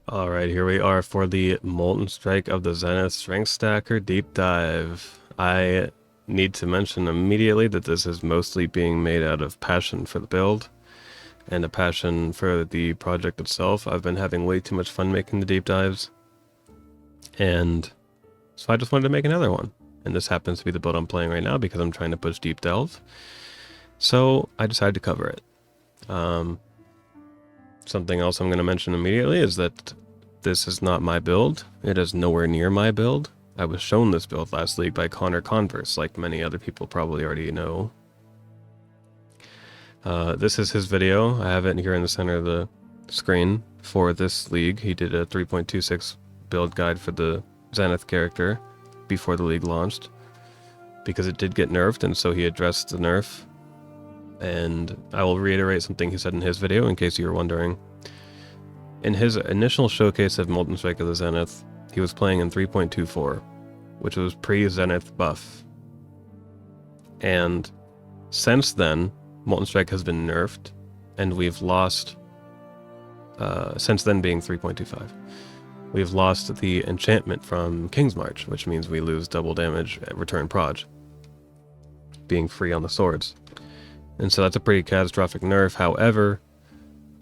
Alright, here we are for the Molten Strike of the Zenith Strength Stacker Deep Dive. I need to mention immediately that this is mostly being made out of passion for the build and a passion for the project itself. I've been having way too much fun making the deep dives, and so I just wanted to make another one. And this happens to be the build I'm playing right now because I'm trying to push Deep Delve. So I decided to cover it. Something else I'm going to mention immediately is that this is not my build. It is nowhere near my build. I was shown this build last league by Connor Converse, like many other people probably already know. This is his video. I have it here in the center of the screen for this league. He did a 3.26 build guide for the Zenith character before the league launched, because it did get nerfed, and so he addressed the nerf. And I will reiterate something he said in his video in case you were wondering. In his initial showcase of Molten Strike of the Zenith, he was playing in 3.24, which was pre-Zenith buff. And since then, Molten Strike has been nerfed, and we've lost, since then being 3.25, we've lost the enchantment from King's March, which means we lose double damage at return proj, being free on the swords. And so that's a pretty catastrophic nerf. However,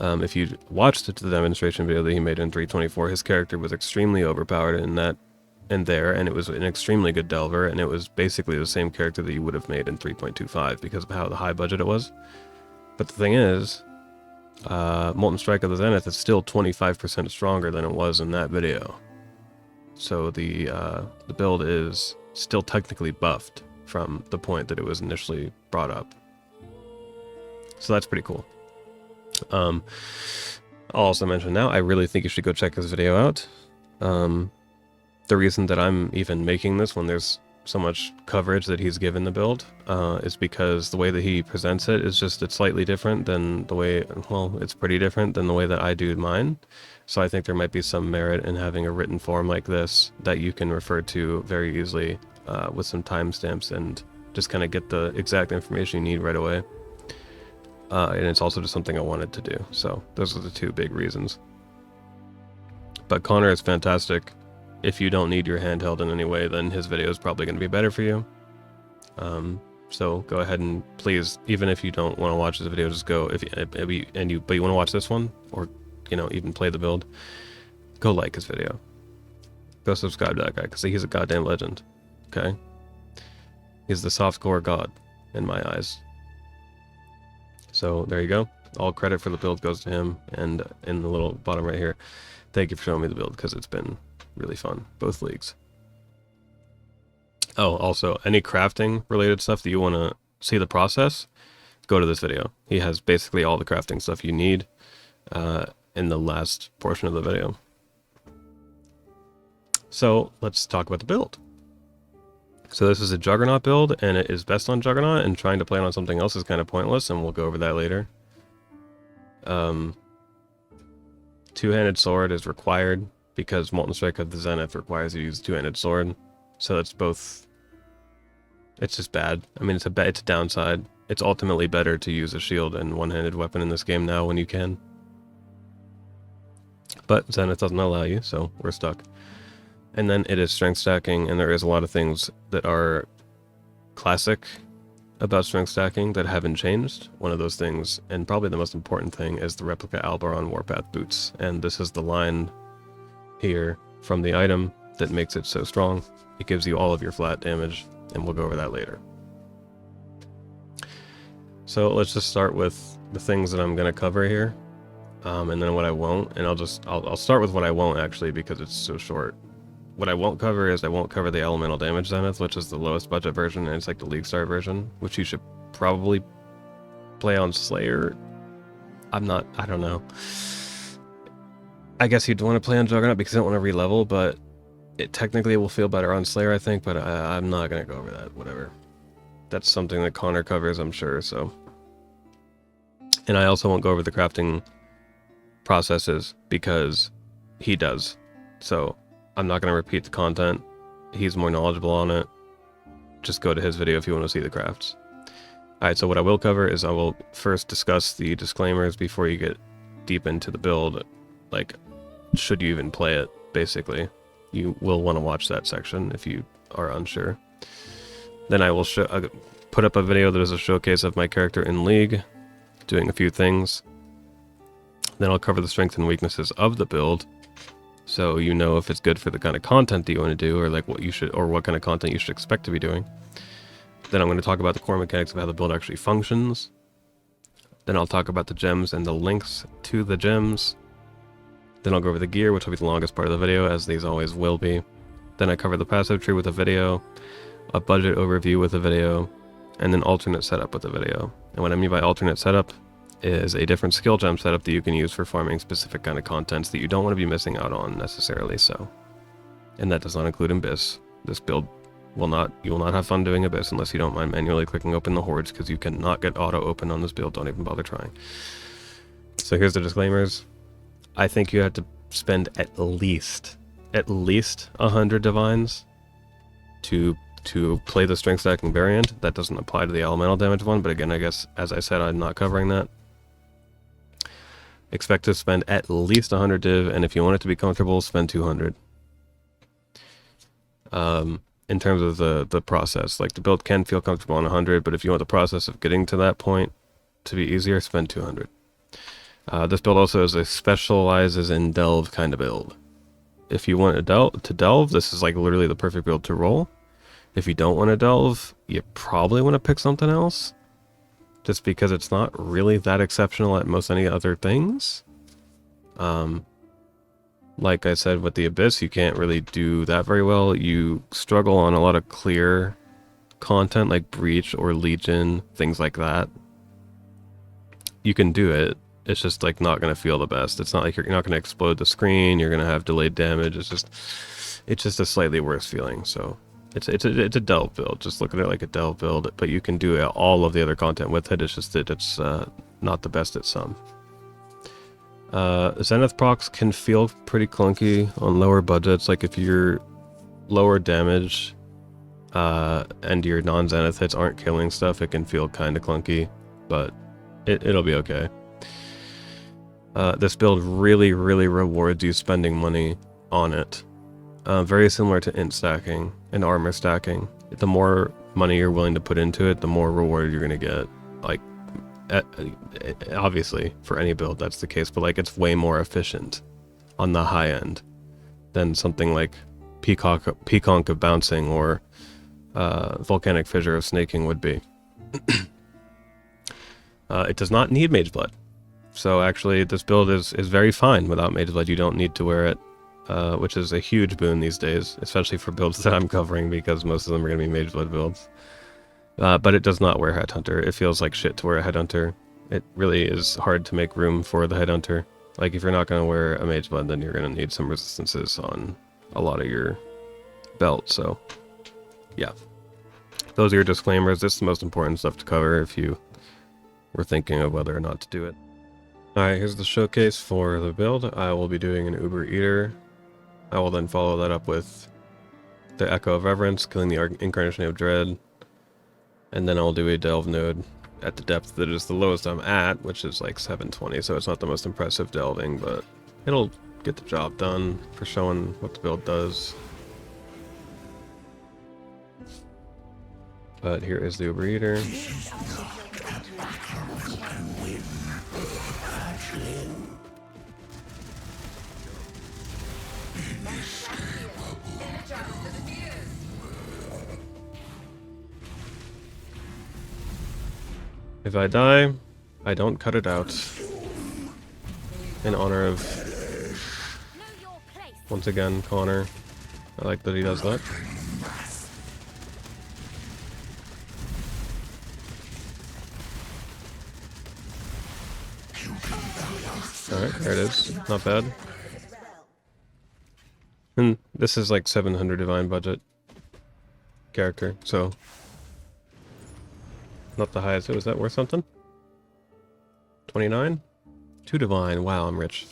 if you watched the demonstration video that he made in 3.24, his character was extremely overpowered in that and it was an extremely good delver, and it was basically the same character that you would have made in 3.25 because of how the high budget it was. But the thing is, Molten Strike of the Zenith is still 25% stronger than it was in that video. So the build is still technically buffed from the point that it was initially brought up. So that's pretty cool. I'll also mention now, I really think you should go check this video out. The reason that I'm even making this when there's so much coverage that he's given the build is because the way that he presents it is just, it's slightly different than the way, well, it's pretty different than the way that I do mine. So I think there might be some merit in having a written form like this that you can refer to very easily with some timestamps and just kind of get the exact information you need right away. And it's also just something I wanted to do. So those are the two big reasons. But Connor is fantastic. If you don't need your handheld in any way, then his video is probably going to be better for you. So go ahead and please, even if you don't want to watch this video, just go, but you want to watch this one, or, you know, even play the build, go like his video. Go subscribe to that guy, because he's a goddamn legend. Okay? He's the softcore god, in my eyes. So there you go. All credit for the build goes to him, and in the little bottom right here, thank you for showing me the build, because it's been really fun, both leagues. Oh, also, any crafting related stuff that you want to see the process, go to this video. He has basically all the crafting stuff you need in the last portion of the video. So let's talk about the build. So this is a Juggernaut build, and it is best on Juggernaut, and trying to play on something else is kind of pointless, and we'll go over that later. Two-handed sword is required, because Molten Strike of the Zenith requires you to use a two-handed sword. So it's both... it's just bad. I mean, it's a downside. It's ultimately better to use a shield and one-handed weapon in this game now when you can. But Zenith doesn't allow you, so we're stuck. And then it is strength stacking, and there is a lot of things that are classic about strength stacking that haven't changed. One of those things, and probably the most important thing, is the replica Alberon Warpath boots. And this is the line here from the item that makes it so strong. It gives you all of your flat damage, and we'll go over that later. So let's just start with the things that I'm going to cover here, and then what I won't. And I'll start with what I won't, actually, because it's so short. What I won't cover is I won't cover the elemental damage Zenith, which is the lowest budget version, and it's like the League Star version, which you should probably play on Slayer. I don't know. I guess you'd want to play on Juggernaut because you don't want to re-level, but it technically will feel better on Slayer, I think, but I'm not going to go over that, whatever. That's something that Connor covers, I'm sure, so. And I also won't go over the crafting processes because he does, so I'm not going to repeat the content. He's more knowledgeable on it. Just go to his video if you want to see the crafts. Alright, so what I will cover is I will first discuss the disclaimers before you get deep into the build. Like, should you even play it, basically. You will want to watch that section if you are unsure. Then I will put up a video that is a showcase of my character in League, doing a few things. Then I'll cover the strengths and weaknesses of the build, so you know if it's good for the kind of content that you want to do, or like what you should, or what kind of content you should expect to be doing. Then I'm going to talk about the core mechanics of how the build actually functions. Then I'll talk about the gems and the links to the gems. Then I'll go over the gear, which will be the longest part of the video, as these always will be. Then I cover the passive tree with a video, a budget overview with a video, and then alternate setup with a video. And what I mean by alternate setup is a different skill gem setup that you can use for farming specific kind of contents that you don't want to be missing out on necessarily. So, and that does not include Abyss. This build will not, you will not have fun doing Abyss unless you don't mind manually clicking open the hordes, because you cannot get auto open on this build. Don't even bother trying. So here's the disclaimers. I think you have to spend at least 100 divines to play the strength stacking variant. That doesn't apply to the elemental damage one, but again, I guess, as I said, I'm not covering that. Expect to spend at least 100 div, and if you want it to be comfortable, spend 200. In terms of the process, like the build can feel comfortable on 100, but if you want the process of getting to that point to be easier, spend 200. This build also is a specializes in delve kind of build. If you want to delve, this is like literally the perfect build to roll. If you don't want to delve, you probably want to pick something else, just because it's not really that exceptional at most any other things. Like I said, with the Abyss, you can't really do that very well. You struggle on a lot of clear content like Breach or Legion, things like that. You can do it. It's just like not going to feel the best. It's not like you're not going to explode the screen. You're going to have delayed damage. It's just a slightly worse feeling. So it's a delve build. Just look at it like a delve build. But you can do all of the other content with it. It's just that it's not the best at some. Zenith procs can feel pretty clunky on lower budgets. Like if you're lower damage and your non-Zenith hits aren't killing stuff, it can feel kind of clunky, but it'll be okay. This build really rewards you spending money on it. Very similar to int stacking and armor stacking. The more money you're willing to put into it, the more reward you're going to get. Like, obviously, for any build that's the case, but like it's way more efficient on the high end than something like Peaconk of Bouncing or Volcanic Fissure of Snaking would be. It does not need Mage Blood. So actually, this build is very fine without Mage Blood. You don't need to wear it, which is a huge boon these days, especially for builds that I'm covering, because most of them are going to be Mage Blood builds. But it does not wear Headhunter. It feels like shit to wear a Headhunter. It really is hard to make room for the Headhunter. Like, if you're not going to wear a Mage Blood, then you're going to need some resistances on a lot of your belt, so yeah. Those are your disclaimers. This is the most important stuff to cover if you were thinking of whether or not to do it. Alright, here's the showcase for the build. I will be doing an Uber Eater. I will then follow that up with the Echo of Reverence, killing the Incarnation of Dread, and then I'll do a Delve node at the depth that is the lowest I'm at, which is like 720, so it's not the most impressive delving, but it'll get the job done for showing what the build does. But here is the Uber Eater. If I die, I don't cut it out. In honor of, once again, Connor. I like that he does that. Alright, there it is. Not bad. And this is like 700 divine budget character, so not the highest. Was that worth something? 29? 2 divine. Wow, I'm rich.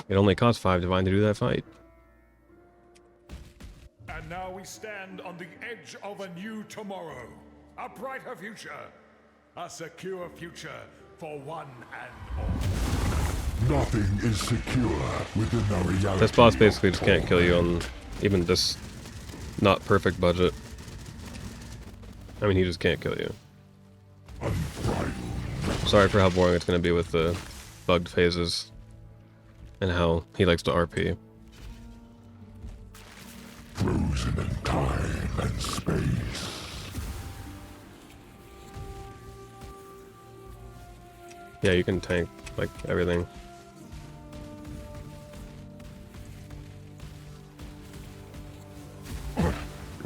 It only costs 5 divine to do that fight. And now we stand on the edge of a new tomorrow. A brighter future. A secure future for one and all. Nothing is secure within the reality. This boss basically just can't kill you on even this not perfect budget. I mean, he just can't kill you. Sorry for how boring it's going to be with the bugged phases and how he likes to RP. Frozen in time and space. Yeah, you can tank like everything.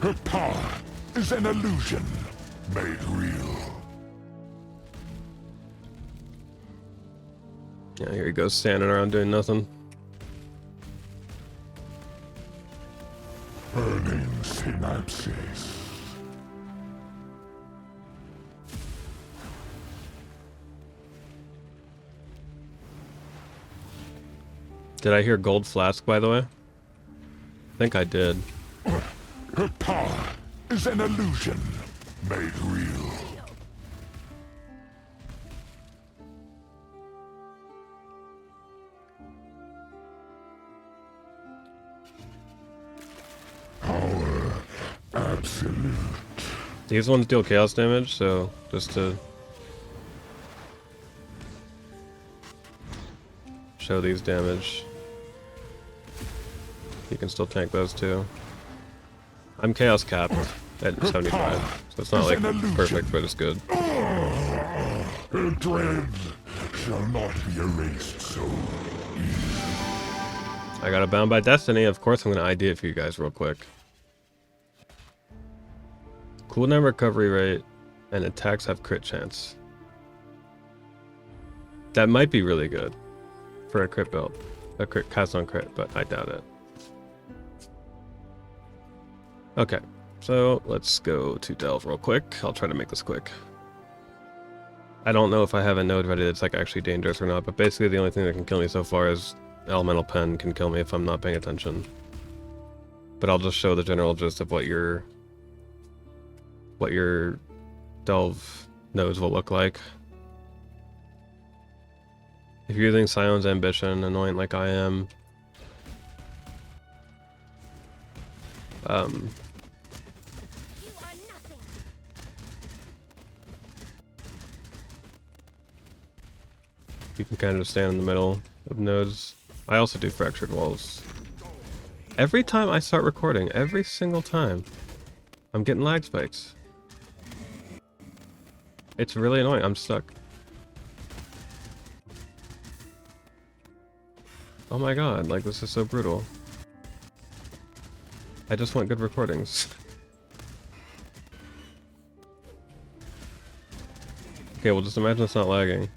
Her power is an illusion made real. Yeah, here he goes standing around doing nothing. Burning synapses. Did I hear Gold Flask, by the way? I think I did. Her power is an illusion made real. Power absolute. These ones deal chaos damage, so just to show these damage, you can still tank those too. I'm chaos capped at 75, so it's not like perfect, but it's good. Her dread shall not be erased so easily. I got a Bound by Destiny. Of course, I'm going to ID it for you guys real quick. Cooldown recovery rate and attacks have crit chance. That might be really good for a crit build. A crit cast on crit, but I doubt it. Okay, so let's go to Delve real quick. I'll try to make this quick. I don't know if I have a node ready that's like actually dangerous or not, but basically the only thing that can kill me so far is Elemental Pen can kill me if I'm not paying attention. But I'll just show the general gist of what your Delve nodes will look like. If you're using Scion's Ambition, annoying like I am, you can kind of stand in the middle of nodes. I also do Fractured Walls. Every time I start recording, every single time, I'm getting lag spikes. It's really annoying. I'm stuck. Oh my god, like this is so brutal. I just want good recordings. Okay, well just imagine it's not lagging.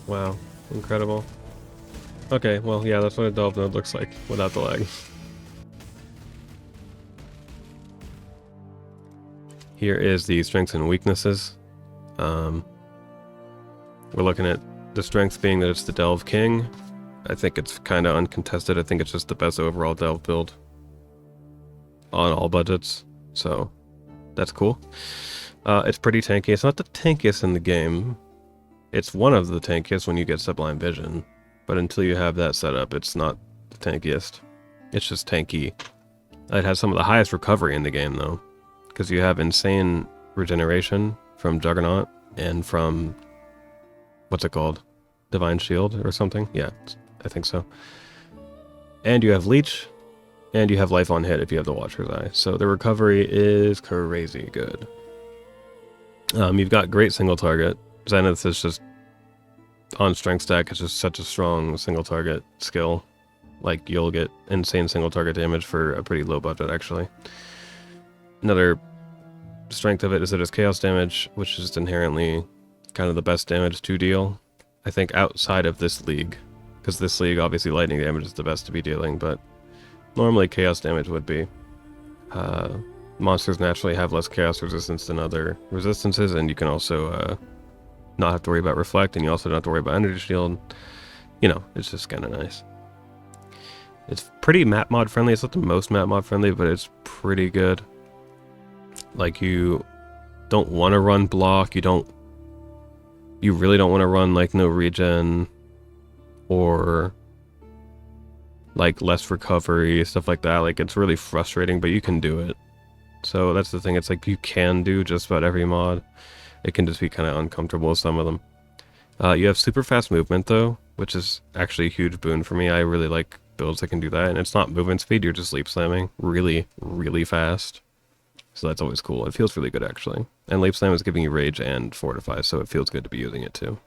Wow, incredible. Okay, well, yeah, that's what a Delve node looks like without the lag. Here is the strengths and weaknesses. We're looking at the strengths being that it's the Delve King. I think it's kind of uncontested. I think it's just the best overall Delve build on all budgets, so that's cool. It's pretty tanky. It's not the tankiest in the game. It's one of the tankiest when you get Sublime Vision, but until you have that set up, it's not the tankiest. It's just tanky. It has some of the highest recovery in the game, though, because you have insane regeneration from Juggernaut and from, what's it called? Divine Shield or something? Yeah, I think so. And you have Leech, and you have Life on Hit if you have the Watcher's Eye. So the recovery is crazy good. You've got great single target. Zenith is just on strength stack. It's just such a strong single target skill. Like, you'll get insane single target damage for a pretty low budget, actually. Another strength of it is that it's chaos damage, which is inherently kind of the best damage to deal. I think outside of this league, because this league obviously lightning damage is the best to be dealing, but normally chaos damage would be. Monsters naturally have less chaos resistance than other resistances, and you can also not have to worry about reflect, and you also don't have to worry about energy shield. You know, it's just kind of nice. It's pretty map mod friendly. It's not the most map mod friendly, but it's pretty good. Like, you don't want to run block, you really don't want to run like no regen or like less recovery, stuff like that. Like, it's really frustrating, but you can do it. So that's the thing, it's like you can do just about every mod. It can just be kind of uncomfortable with some of them. You have super fast movement though, which is actually a huge boon for me. I really like builds that can do that, and it's not movement speed, you're just leap slamming really, really fast. So that's always cool. It feels really good actually. And leap slam is giving you rage and fortify, so it feels good to be using it too.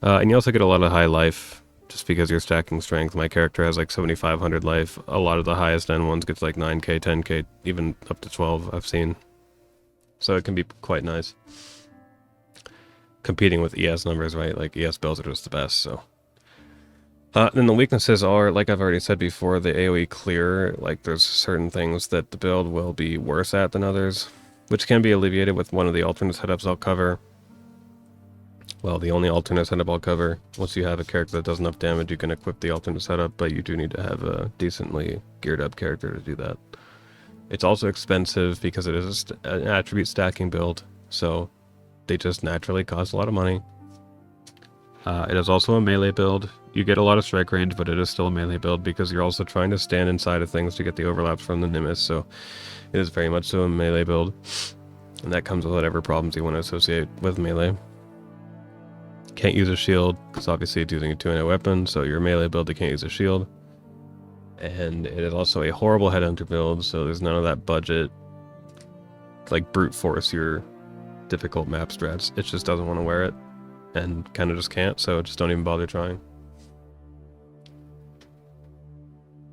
And you also get a lot of high life, just because you're stacking strength. My character has like 7,500 life. A lot of the highest end ones gets like 9k, 10k, even up to 12 I've seen. So it can be quite nice. Competing with ES numbers, right? Like, ES builds are just the best, so. Then the weaknesses are, like I've already said before, the AoE clear. Like, there's certain things that the build will be worse at than others, which can be alleviated with one of the alternate setups I'll cover. Well, the only alternate setup I'll cover. Once you have a character that does enough damage, you can equip the alternate setup, but you do need to have a decently geared up character to do that. It's also expensive because it is an attribute stacking build, so they just naturally cost a lot of money. It is also a melee build. You get a lot of strike range, but it is still a melee build because you're also trying to stand inside of things to get the overlaps from the Nimbus, so it is very much so a melee build. And that comes with whatever problems you want to associate with melee. Can't use a shield, because obviously it's using a 2-handed weapon, so your melee build, you can't use a shield. And it is also a horrible headhunter build, so there's none of that budget, like, brute force your difficult map strats. It just doesn't want to wear it, and kind of just can't, so just don't even bother trying.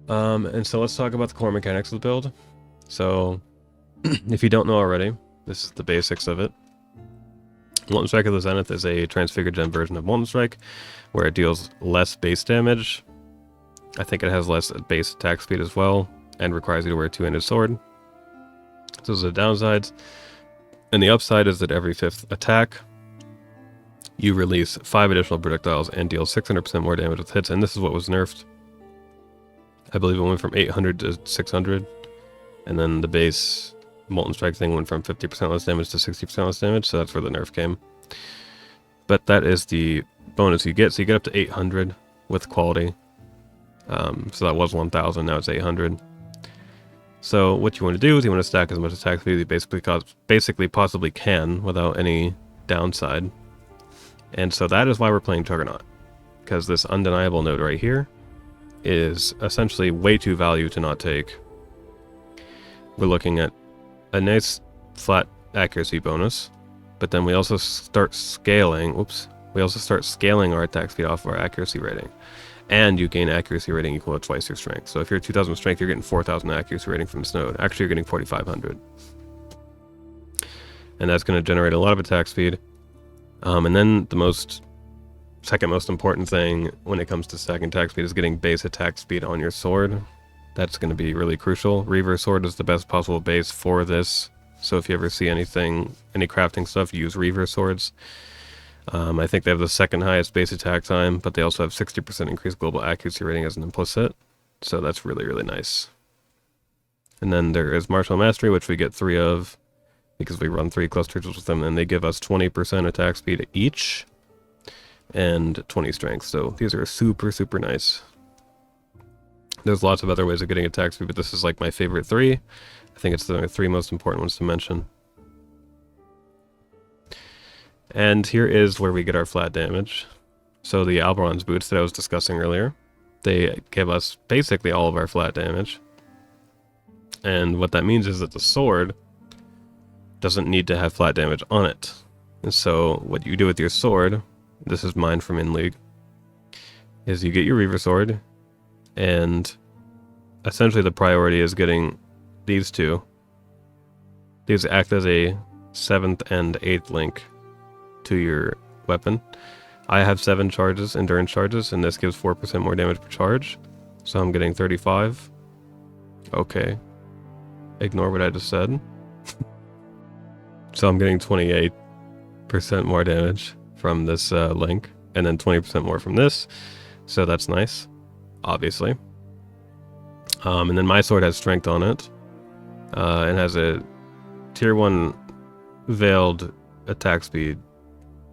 And so let's talk about the core mechanics of the build. So, if you don't know already, this is the basics of it. Molten Strike of the Zenith is a transfigured gem version of Molten Strike, where it deals less base damage. I think it has less base attack speed as well, and requires you to wear a 2-handed sword. So those are the downsides. And the upside is that every 5th attack, you release 5 additional projectiles and deal 600% more damage with hits, and this is what was nerfed. I believe it went from 800 to 600, and then the base Molten Strike thing went from 50% less damage to 60% less damage, so that's where the nerf came. But that is the bonus you get, so you get up to 800 with quality. So that was 1,000, now it's 800. So what you want to do is you want to stack as much attack speed as you basically possibly can without any downside. And so that is why we're playing Juggernaut, because this undeniable node right here is essentially way too value to not take. We're looking at a nice flat accuracy bonus, but then we also start scaling, we also start scaling our attack speed off of our accuracy rating. And you gain accuracy rating equal to twice your strength. So if you're 2,000 strength, you're getting 4,000 accuracy rating from this node. Actually, you're getting 4,500. And that's going to generate a lot of attack speed. And then the second most important thing when it comes to stacking attack speed is getting base attack speed on your sword. That's going to be really crucial. Reaver sword is the best possible base for this. So if you ever see any crafting stuff, use Reaver swords. I think they have the second highest base attack time, but they also have 60% increased global accuracy rating as an implicit. So that's really, really nice. And then there is Martial Mastery, which we get 3 of, because we run 3 clusters with them, and they give us 20% attack speed each, and 20 strength. So these are super, super nice. There's lots of other ways of getting attack speed, but this is like my favorite 3. I think it's the 3 most important ones to mention. And here is where we get our flat damage. So the Alberon's boots that I was discussing earlier, they give us basically all of our flat damage. And what that means is that the sword doesn't need to have flat damage on it. And so what you do with your sword, this is mine from in League, is you get your Reaver sword, and essentially the priority is getting these two These act as a 7th and 8th link to your weapon. I have 7 charges, endurance charges, and this gives 4% more damage per charge. So I'm getting 35. Okay. Ignore what I just said. So I'm getting 28% more damage from this link, and then 20% more from this. So that's nice, obviously. And then my sword has strength on it, and has a tier 1 veiled attack speed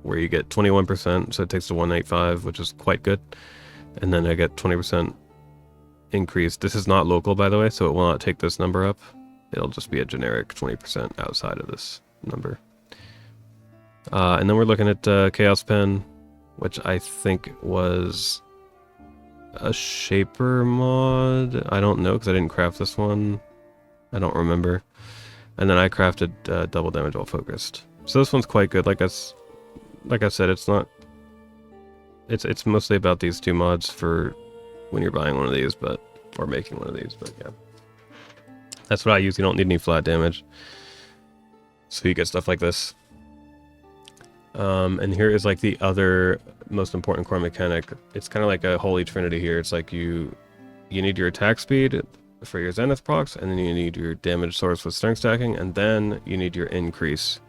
where you get 21%, so it takes to 185, which is quite good. And then I get 20% increase. This is not local, by the way, so it will not take this number up. It'll just be a generic 20% outside of this number. And then we're looking at Chaos Pen, which I think was a Shaper mod. I don't know, because I didn't craft this one. I don't remember. And then I crafted double damage while focused. So this one's quite good. Like I said, it's not. It's mostly about these 2 mods for when you're buying one of these, or making one of these. But yeah, that's what I use. You don't need any flat damage, so you get stuff like this. And here is like the other most important core mechanic. It's kind of like a holy trinity here. It's like you need your attack speed for your Zenith procs, and then you need your damage source with strength stacking, and then you need your increase.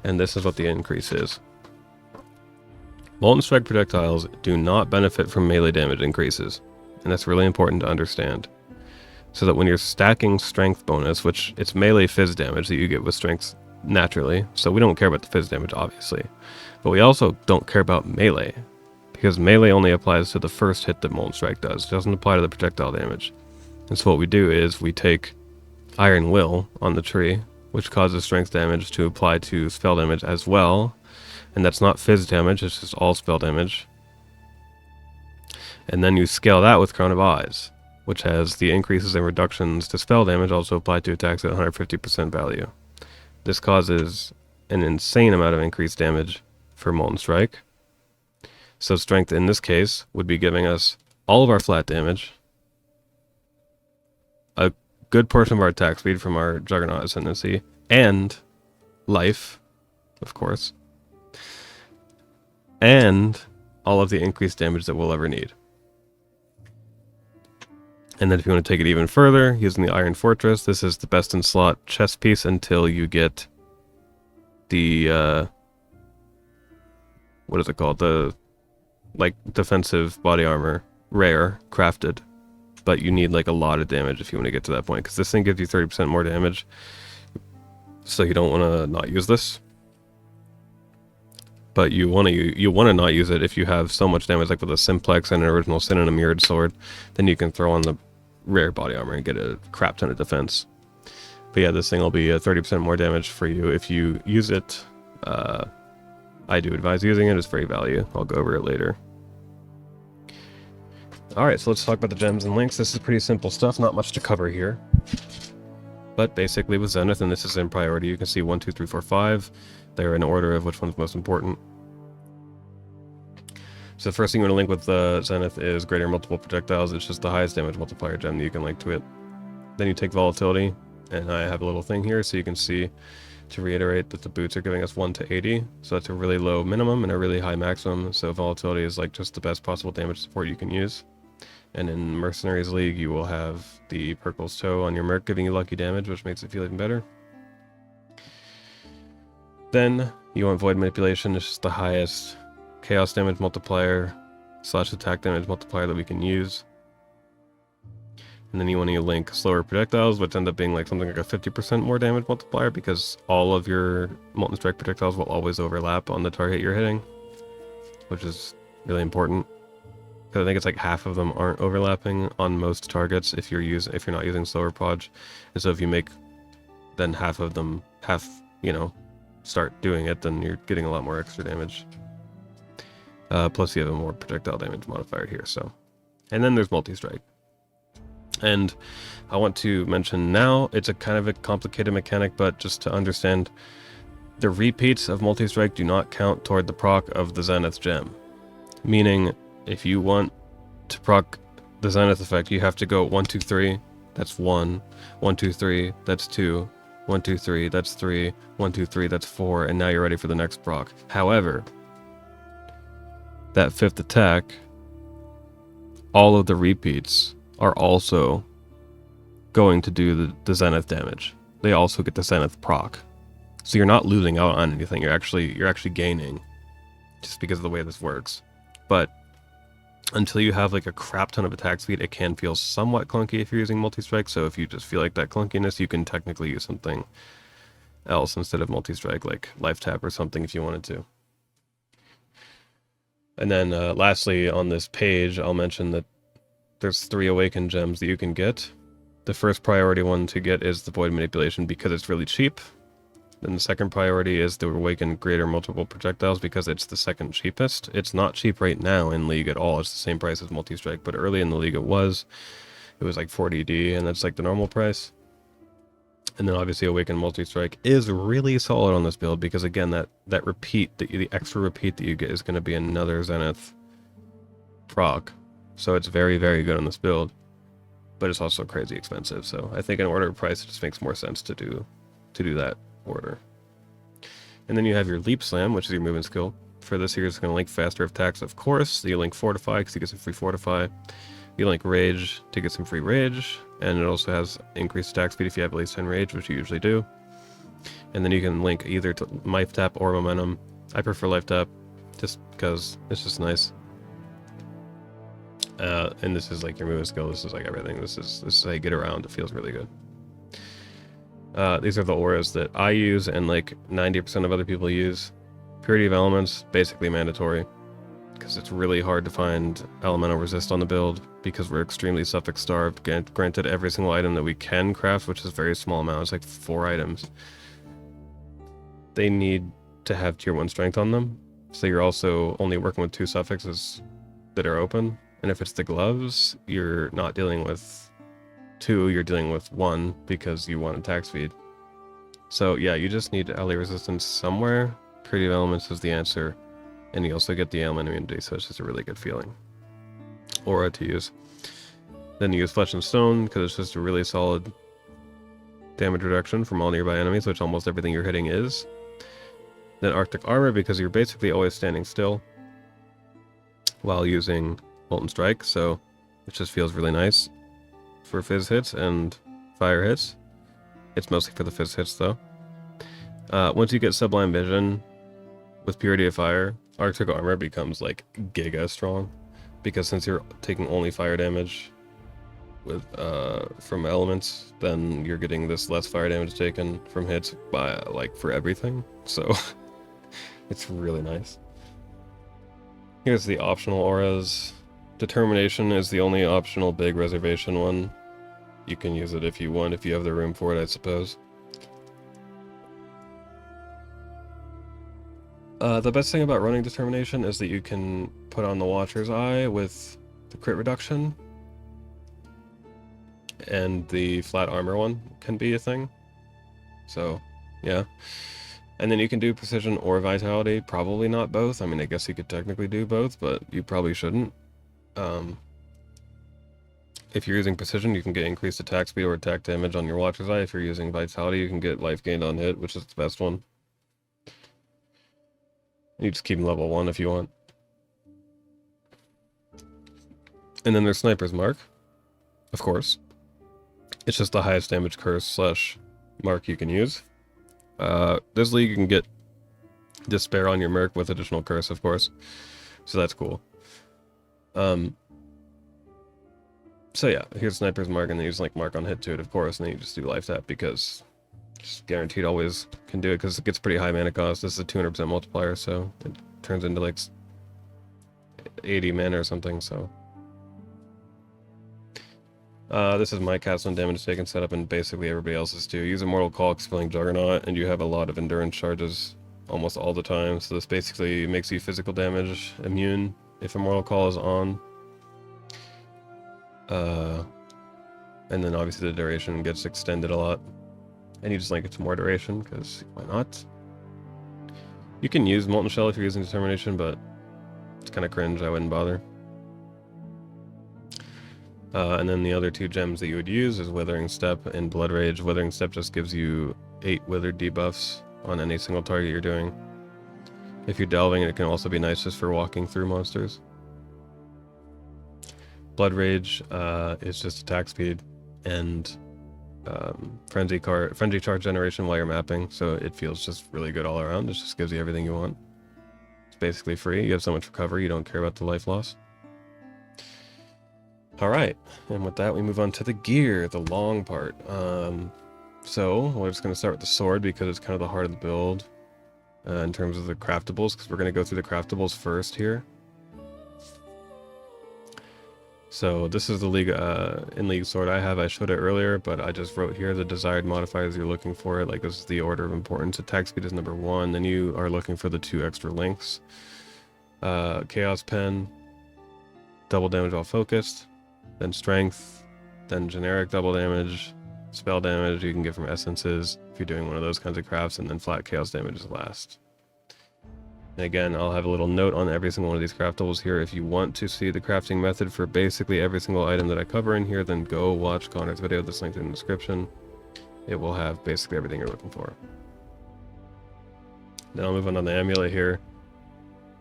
And this is what the increase is. Molten Strike projectiles do not benefit from melee damage increases, and that's really important to understand. So that when you're stacking strength bonus, which it's melee fizz damage that you get with strength naturally, so we don't care about the fizz damage obviously, but we also don't care about melee, because melee only applies to the first hit that Molten Strike does. It doesn't apply to the projectile damage. And so what we do is we take Iron Will on the tree, which causes strength damage, to apply to spell damage as well. And that's not fizz damage, it's just all spell damage. And then you scale that with Crown of Eyes, which has the increases and reductions to spell damage also applied to attacks at 150% value. This causes an insane amount of increased damage for Molten Strike. So strength in this case would be giving us all of our flat damage, a good portion of our attack speed from our Juggernaut Ascendancy, and life, of course, and all of the increased damage that we'll ever need. And then if you want to take it even further, using the Iron Fortress, this is the best in slot chest piece until you get the, what is it called? The, like, defensive body armor, rare, crafted. But you need, like, a lot of damage if you want to get to that point, because this thing gives you 30% more damage. So you don't want to not use this. But you want to not use it if you have so much damage, like with a Simplex and an Original Sin and a Mirrored Sword. Then you can throw on the rare body armor and get a crap ton of defense. But yeah, this thing will be 30% more damage for you if you use it. I do advise using it. It's very value. I'll go over it later. Alright, so let's talk about the gems and links. This is pretty simple stuff, not much to cover here. But basically with Zenith, and this is in priority, you can see 1, 2, 3, 4, 5. They're in order of which one's most important. So the first thing you want to link with Zenith is Greater Multiple Projectiles. It's just the highest damage multiplier gem that you can link to it. Then you take Volatility, and I have a little thing here so you can see, to reiterate, that the boots are giving us 1 to 80. So that's a really low minimum and a really high maximum. So Volatility is like just the best possible damage support you can use. And in Mercenaries League, you will have the Perkle's Toe on your Merc giving you lucky damage, which makes it feel even better. Then you want Void Manipulation. It's just the highest chaos damage multiplier / attack damage multiplier that we can use. And then you want to link Slower Projectiles, which end up being like something like a 50% more damage multiplier, because all of your Molten Strike projectiles will always overlap on the target you're hitting, which is really important. Because I think it's like half of them aren't overlapping on most targets if you're not using Slower Podge. And so if you make then half of them start doing it, then you're getting a lot more extra damage. Plus you have a more projectile damage modifier here. So, and then there's multi-strike. And I want to mention now, it's a kind of a complicated mechanic, but just to understand, the repeats of multi-strike do not count toward the proc of the Zenith gem. Meaning, if you want to proc the Zenith effect, you have to go 1, 2, 3, that's 1, 1, 2, 3, that's 2, 1, 2, 3, that's 3, 1, 2, 3, that's 4, and now you're ready for the next proc. However, that 5th attack, all of the repeats are also going to do the Zenith damage. They also get the Zenith proc. So you're not losing out on anything. You're actually gaining, just because of the way this works. But until you have like a crap ton of attack speed, it can feel somewhat clunky if you're using multi-strike. So if you just feel like that clunkiness, you can technically use something else instead of multi-strike, like life tap or something if you wanted to. And then lastly, on this page, I'll mention that there's 3 awakened gems that you can get. The first priority one to get is the Void Manipulation because it's really cheap. Then the second priority is the Awaken Greater Multiple Projectiles because it's the second cheapest. It's not cheap right now in League at all. It's the same price as Multi-Strike, but early in the League it was. It was like 40D, and that's like the normal price. And then obviously Awaken Multi-Strike is really solid on this build because again, that repeat, the extra repeat that you get is going to be another Zenith proc. So it's very, very good on this build. But it's also crazy expensive, so I think in order of price it just makes more sense to do that order. And then you have your Leap Slam, which is your movement skill. For this here, it's going to link faster attacks, of course. You link Fortify because you get some free Fortify. You link Rage to get some free Rage, and it also has increased attack speed if you have at least 10 Rage, which you usually do. And then you can link either to Life Tap or Momentum. I prefer Life Tap just because it's just nice. And this is like your movement skill. This is like everything. This is how you get around. It feels really good. These are the auras that I use and like 90% of other people use. Purity of Elements, basically mandatory, because it's really hard to find elemental resist on the build because we're extremely suffix starved. Granted, every single item that we can craft, which is a very small amount, it's like 4 items, they need to have tier 1 strength on them. So you're also only working with 2 suffixes that are open. And if it's the gloves, you're not dealing with 2, you're dealing with 1 because you want attack speed. So yeah, you just need ally resistance somewhere. Purity of Elements is the answer. And you also get the ailment immunity, so it's just a really good feeling. Aura to use. Then you use Flesh and Stone because it's just a really solid damage reduction from all nearby enemies, which almost everything you're hitting is. Then Arctic Armor because you're basically always standing still while using Molten Strike, so it just feels really nice for Fizz hits and Fire hits. It's mostly for the Fizz hits though. Once you get Sublime Vision with Purity of Fire, Arctic Armor becomes like giga strong because since you're taking only fire damage with from elements, then you're getting this less fire damage taken from hits by like for everything. So it's really nice. Here's the optional auras. Determination is the only optional big reservation one. You can use it if you want, if you have the room for it, I suppose. The best thing about running Determination is that you can put on the Watcher's Eye with the crit reduction. And the flat armor one can be a thing. So, yeah. And then you can do Precision or Vitality. Probably not both. I mean, I guess you could technically do both, but you probably shouldn't. If you're using Precision, you can get increased attack speed or attack damage on your Watcher's Eye. If you're using Vitality, you can get life gained on hit, which is the best one. You just keep them level 1 if you want. And then there's Sniper's Mark, of course. It's just the highest damage curse / mark you can use. This league you can get Despair on your Merc with additional curse, of course. So that's cool. So yeah, here's Sniper's Mark, and then you just like mark on hit to it, of course, and then you just do life tap because just guaranteed always can do it because it gets pretty high mana cost. This is a 200% multiplier, so it turns into like 80 mana or something, so. This is my cast on damage taken setup and basically everybody else's too. Use Immortal Call, Expelling Juggernaut, and you have a lot of endurance charges almost all the time, so this basically makes you physical damage immune if Immortal Call is on. And then obviously the duration gets extended a lot. And you just link it to more duration, because why not? You can use Molten Shell if you're using Determination, but it's kind of cringe, I wouldn't bother. And then the other 2 gems that you would use is Withering Step and Blood Rage. Withering Step just gives you 8 withered debuffs on any single target you're doing. If you're delving, it can also be nice just for walking through monsters. Blood Rage is just attack speed and frenzy charge generation while you're mapping, so it feels just really good all around. It just gives you everything you want. It's basically free. You have so much recovery, you don't care about the life loss. Alright, and with that we move on to the gear, the long part. So we're just going to start with the sword because it's kind of the heart of the build in terms of the craftables, because we're going to go through the craftables first here. So this is the League in League sword I have. I showed it earlier, but I just wrote here the desired modifiers you're looking for. Like, this is the order of importance. Attack speed is number 1. Then you are looking for the 2 extra links. Chaos Pen, double damage while focused. Then strength. Then generic double damage. Spell damage you can get from essences if you're doing one of those kinds of crafts. And then flat chaos damage is last. And again, I'll have a little note on every single one of these craftables here. If you want to see the crafting method for basically every single item that I cover in here, then go watch Connor's video that's linked in the description. It will have basically everything you're looking for. Then I'll move on to the amulet here.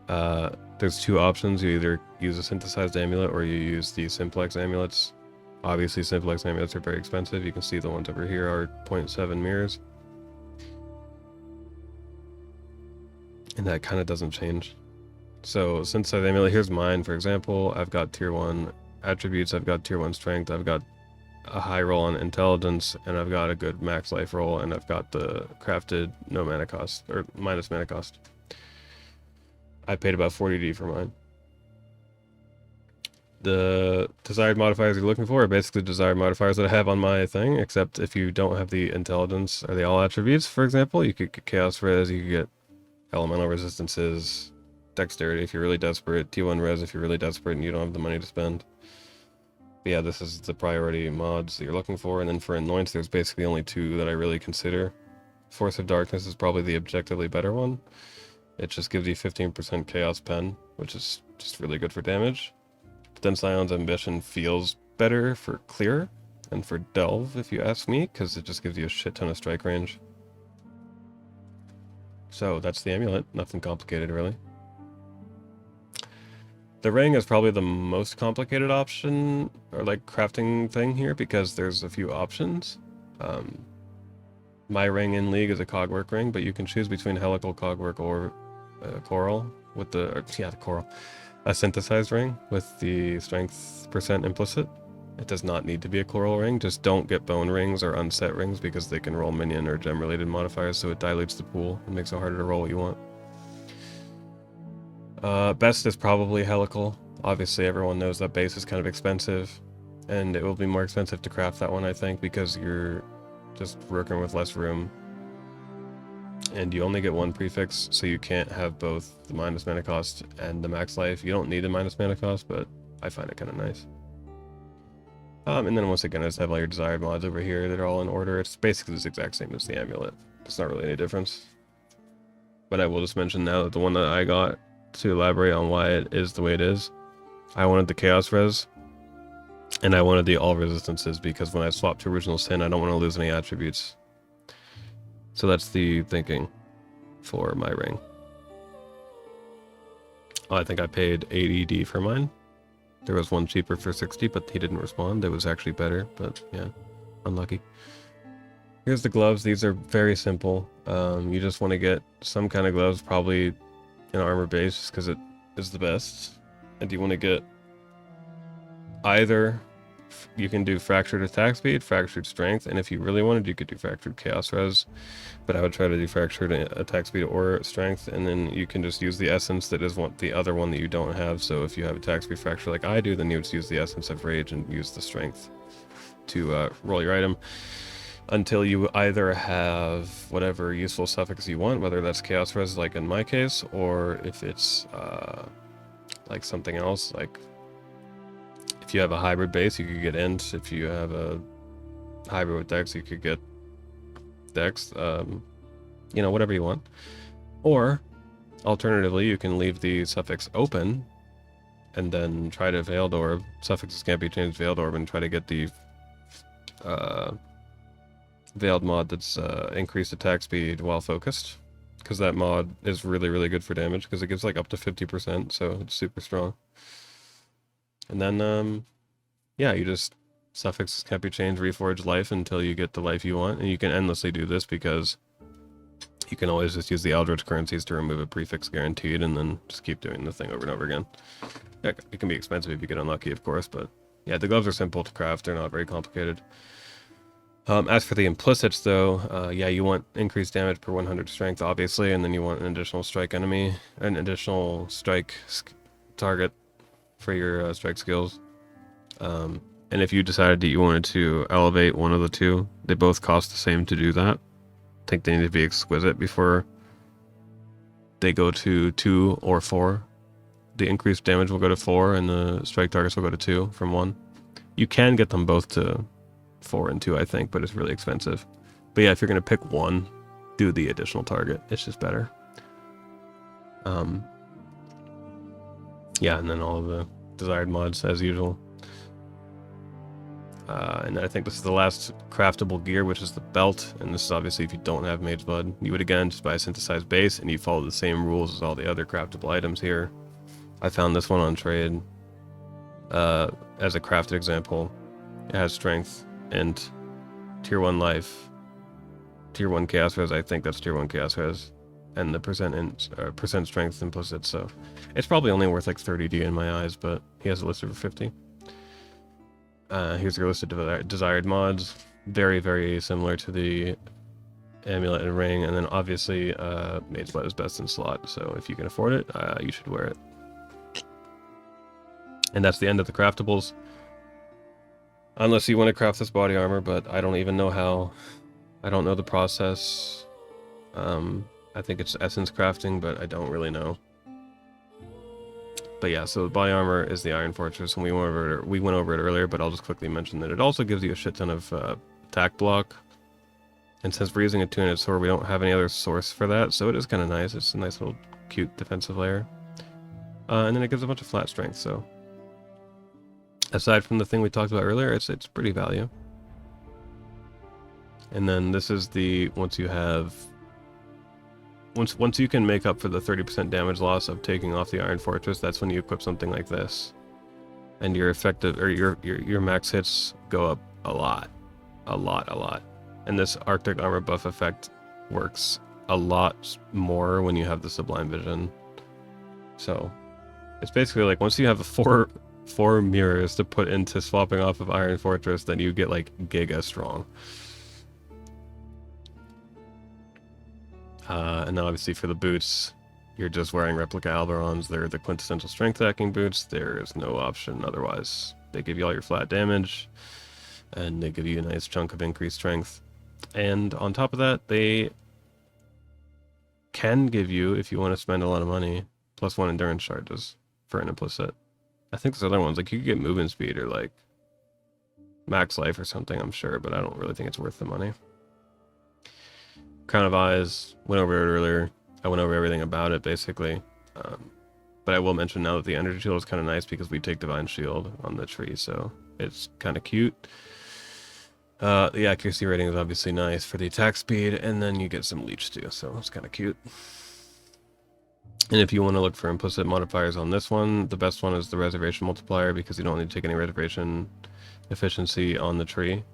There's 2 options. You either use a synthesized amulet or you use the simplex amulets. Obviously, simplex amulets are very expensive. You can see the ones over here are 0.7 mirrors. And that kind of doesn't change. So synthesized amulet, here's mine for example. I've got tier 1 attributes, I've got tier 1 strength, I've got a high roll on intelligence, and I've got a good max life roll, and I've got the crafted no mana cost, or minus mana cost. I paid about 40D for mine. The desired modifiers you're looking for are basically desired modifiers that I have on my thing, except if you don't have the intelligence or the all attributes, for example, you could get chaos res, you could get elemental resistances, dexterity if you're really desperate, T1 res if you're really desperate and you don't have the money to spend. But yeah, this is the priority mods that you're looking for. And then for annoyance, there's basically only 2 that I really consider. Force of Darkness is probably the objectively better one. It just gives you 15% Chaos Pen, which is just really good for damage. But then Scion's Ambition feels better for clear and for delve, if you ask me, because it just gives you a shit ton of strike range. So that's the amulet, nothing complicated really. The ring is probably the most complicated option, or like crafting thing here, because there's a few options. My ring in League is a cogwork ring, but you can choose between helical cogwork or coral with the coral. A synthesized ring with the strength percent implicit. It does not need to be a coral ring, just don't get bone rings or unset rings because they can roll minion or gem related modifiers, so it dilutes the pool and makes it harder to roll what you want. Best is probably helical. Obviously everyone knows that base is kind of expensive, and it will be more expensive to craft that one, I think, because you're just working with less room. And you only get 1 prefix, so you can't have both the minus mana cost and the max life. You don't need the minus mana cost, but I find it kind of nice. And then once again, I just have all your desired mods over here that are all in order. It's basically the exact same as the amulet. It's not really any difference. But I will just mention now that the one that I got, to elaborate on why it is the way it is, I wanted the Chaos Res, and I wanted the all resistances, because when I swap to Original Sin, I don't want to lose any attributes. So that's the thinking for my ring. I think I paid 80D for mine. There was one cheaper for 60, but he didn't respond. It was actually better, but yeah, unlucky. Here's the gloves. These are very simple. You just want to get some kind of gloves, probably an armor base, because it is the best. And you want to get either, you can do fractured attack speed, fractured strength, and if you really wanted, you could do fractured chaos res, but I would try to do fractured attack speed or strength, and then you can just use the essence that is the other one that you don't have. So if you have attack speed fracture like I do, then you would use the essence of rage and use the strength to roll your item until you either have whatever useful suffix you want, whether that's chaos res like in my case, or if it's like something else, like if you have a hybrid base, you could get int. If you have a hybrid with dex, you could get dex. You know, whatever you want. Or alternatively, you can leave the suffix open and then try to Veiled Orb. Suffixes can't be changed, Veiled Orb, and try to get the veiled mod that's increased attack speed while focused, because that mod is really, really good for damage, because it gives like up to 50%, so it's super strong. And then, yeah, you just suffixes can't be changed, reforge life until you get the life you want, and you can endlessly do this because you can always just use the Eldritch currencies to remove a prefix guaranteed, and then just keep doing the thing over and over again. It can be expensive if you get unlucky, of course, but yeah, the gloves are simple to craft, they're not very complicated. As for the implicits, though, yeah, you want increased damage per 100 strength, obviously, and then you want an additional strike enemy, an additional strike target for your strike skills. And if you decided that you wanted to elevate one of the two, they both cost the same to do that. I think they need to be exquisite before they go to 2 or 4. The increased damage will go to 4, and the strike targets will go to 2 from 1. You can get them both to 4 and 2, I think, but it's really expensive. But yeah, if you're going to pick one, do the additional target. It's just better. Yeah, and then all of the desired mods as usual. And I think this is the last craftable gear, which is the belt. And this is obviously if you don't have Mage Blood. You would again just buy a synthesized base, and you follow the same rules as all the other craftable items here. I found this one on trade as a crafted example. It has strength and tier 1 life, tier 1 chaos res. I think that's tier 1 chaos res, and the percent strength implicit. So it's probably only worth like 30D in my eyes, but he has it listed for 50. Here's your list of desired mods. Very, very similar to the amulet and ring, and then obviously Mage Blood is best in slot. So if you can afford it, you should wear it. And that's the end of the craftables. Unless you want to craft this body armor, but I don't even know how. I don't know the process. I think it's essence crafting, but I don't really know. But yeah, so the body armor is the Iron Fortress, and we went over it earlier, but I'll just quickly mention that it also gives you a shit ton of attack block. And since we're using a two-handed sword, we don't have any other source for that, so it is kind of nice. It's a nice little cute defensive layer. And then it gives a bunch of flat strength, so aside from the thing we talked about earlier, it's pretty value. And then this is the once you can make up for the 30% damage loss of taking off the Iron Fortress, that's when you equip something like this, and your effective or your max hits go up a lot. And this Arctic armor buff effect works a lot more when you have the Sublime Vision. So it's basically like once you have four mirrors to put into swapping off of Iron Fortress, then you get like giga strong. And then obviously for the boots, you're just wearing replica Alberons. They're the quintessential strength stacking boots. There is no option otherwise. They give you all your flat damage, and they give you a nice chunk of increased strength. And on top of that, they can give you, if you want to spend a lot of money, +1 endurance charges for an implicit. I think there's other ones, like you could get movement speed or like max life or something, I'm sure, but I don't really think it's worth the money. Crown of Eyes, went over it earlier. I went over everything about it, basically. But I will mention now that the energy shield is kind of nice because we take Divine Shield on the tree, so it's kind of cute. The accuracy rating is obviously nice for the attack speed, and then you get some leech too, so it's kind of cute. And if you want to look for implicit modifiers on this one, the best one is the reservation multiplier because you don't need to take any reservation efficiency on the tree.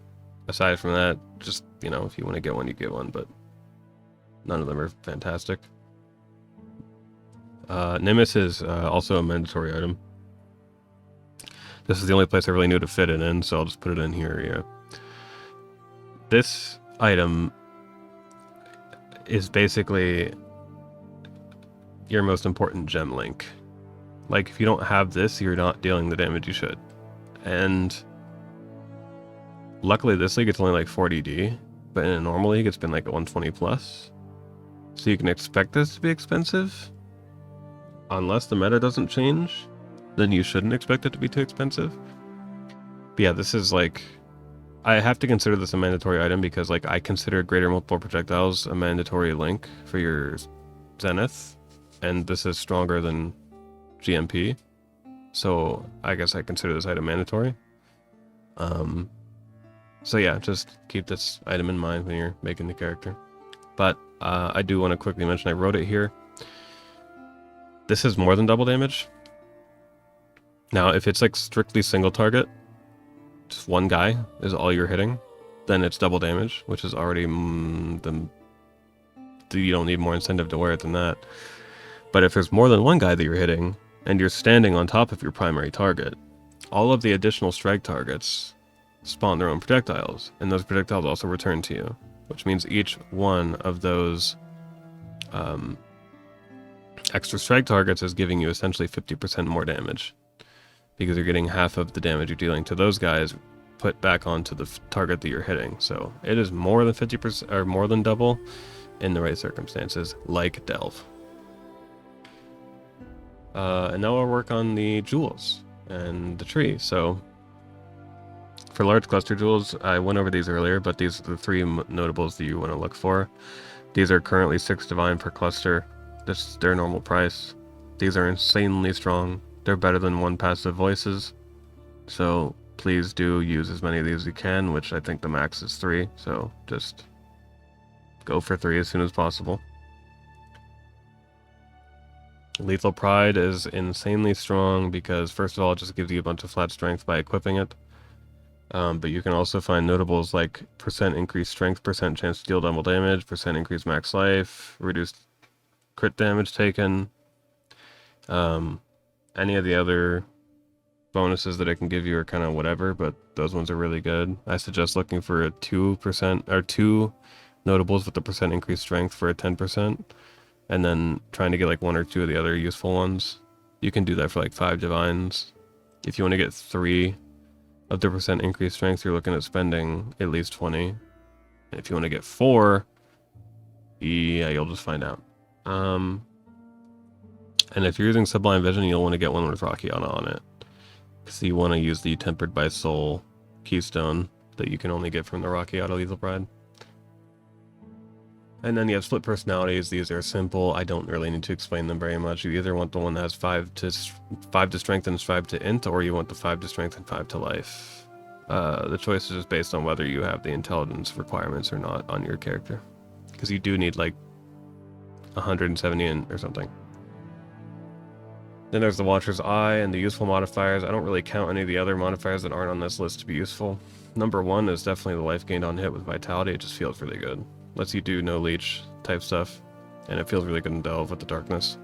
Aside from that, just, you know, if you want to get one, you get one, but none of them are fantastic. Nimbus is also a mandatory item. This is the only place I really knew to fit it in, so I'll just put it in here, yeah. This item is basically your most important gem link. Like, if you don't have this, you're not dealing the damage you should. And luckily this league it's only like 40D, but in a normal league it's been like 120 plus. So you can expect this to be expensive. Unless the meta doesn't change, then you shouldn't expect it to be too expensive. But yeah, this is like, I have to consider this a mandatory item because like I consider greater multiple projectiles a mandatory link for your Zenith, and this is stronger than GMP, so I guess I consider this item mandatory. So yeah, just keep this item in mind when you're making the character. But I do want to quickly mention, I wrote it here. This is more than double damage. Now, if it's like strictly single target, just one guy is all you're hitting, then it's double damage, which is already you don't need more incentive to wear it than that. But if there's more than one guy that you're hitting, and you're standing on top of your primary target, all of the additional strike targets spawn their own projectiles, and those projectiles also return to you, which means each one of those extra strike targets is giving you essentially 50% more damage, because you're getting half of the damage you're dealing to those guys put back onto the target that you're hitting. So it is more than 50% or more than double in the right circumstances, like Delve. And now I'll work on the jewels and the tree. So for large cluster jewels, I went over these earlier, but these are the three notables that you want to look for. These are currently 6 divine per cluster. This is their normal price. These are insanely strong. They're better than 1 passive voices. So please do use as many of these as you can, which I think the max is 3. So just go for 3 as soon as possible. Lethal Pride is insanely strong because, first of all, it just gives you a bunch of flat strength by equipping it. But you can also find notables like % increased strength, % chance to deal double damage, % increased max life, reduced crit damage taken. Any of the other bonuses that it can give you are kind of whatever, but those ones are really good. I suggest looking for a 2% or 2 notables with the % increased strength for a 10%. And then trying to get like 1 or 2 of the other useful ones. You can do that for like 5 divines. If you want to get 3 of the % increased strength, you're looking at spending at least 20. And if you want to get 4, yeah, you'll just find out. And if you're using Sublime Vision, you'll want to get one with Rockiana on it, because you want to use the Tempered by Soul keystone that you can only get from the Rockiana Lethal Pride. And then you have split personalities. These are simple. I don't really need to explain them very much. You either want the one that has 5 to strength and 5 to int, or you want the 5 to strength and 5 to life. The choice is just based on whether you have the intelligence requirements or not on your character, because you do need like 170 or something. Then there's the Watcher's Eye and the useful modifiers. I don't really count any of the other modifiers that aren't on this list to be useful. Number 1 is definitely the life gained on hit with Vitality. It just feels really good. Lets you do no leech type stuff, and it feels really good in Delve with the darkness.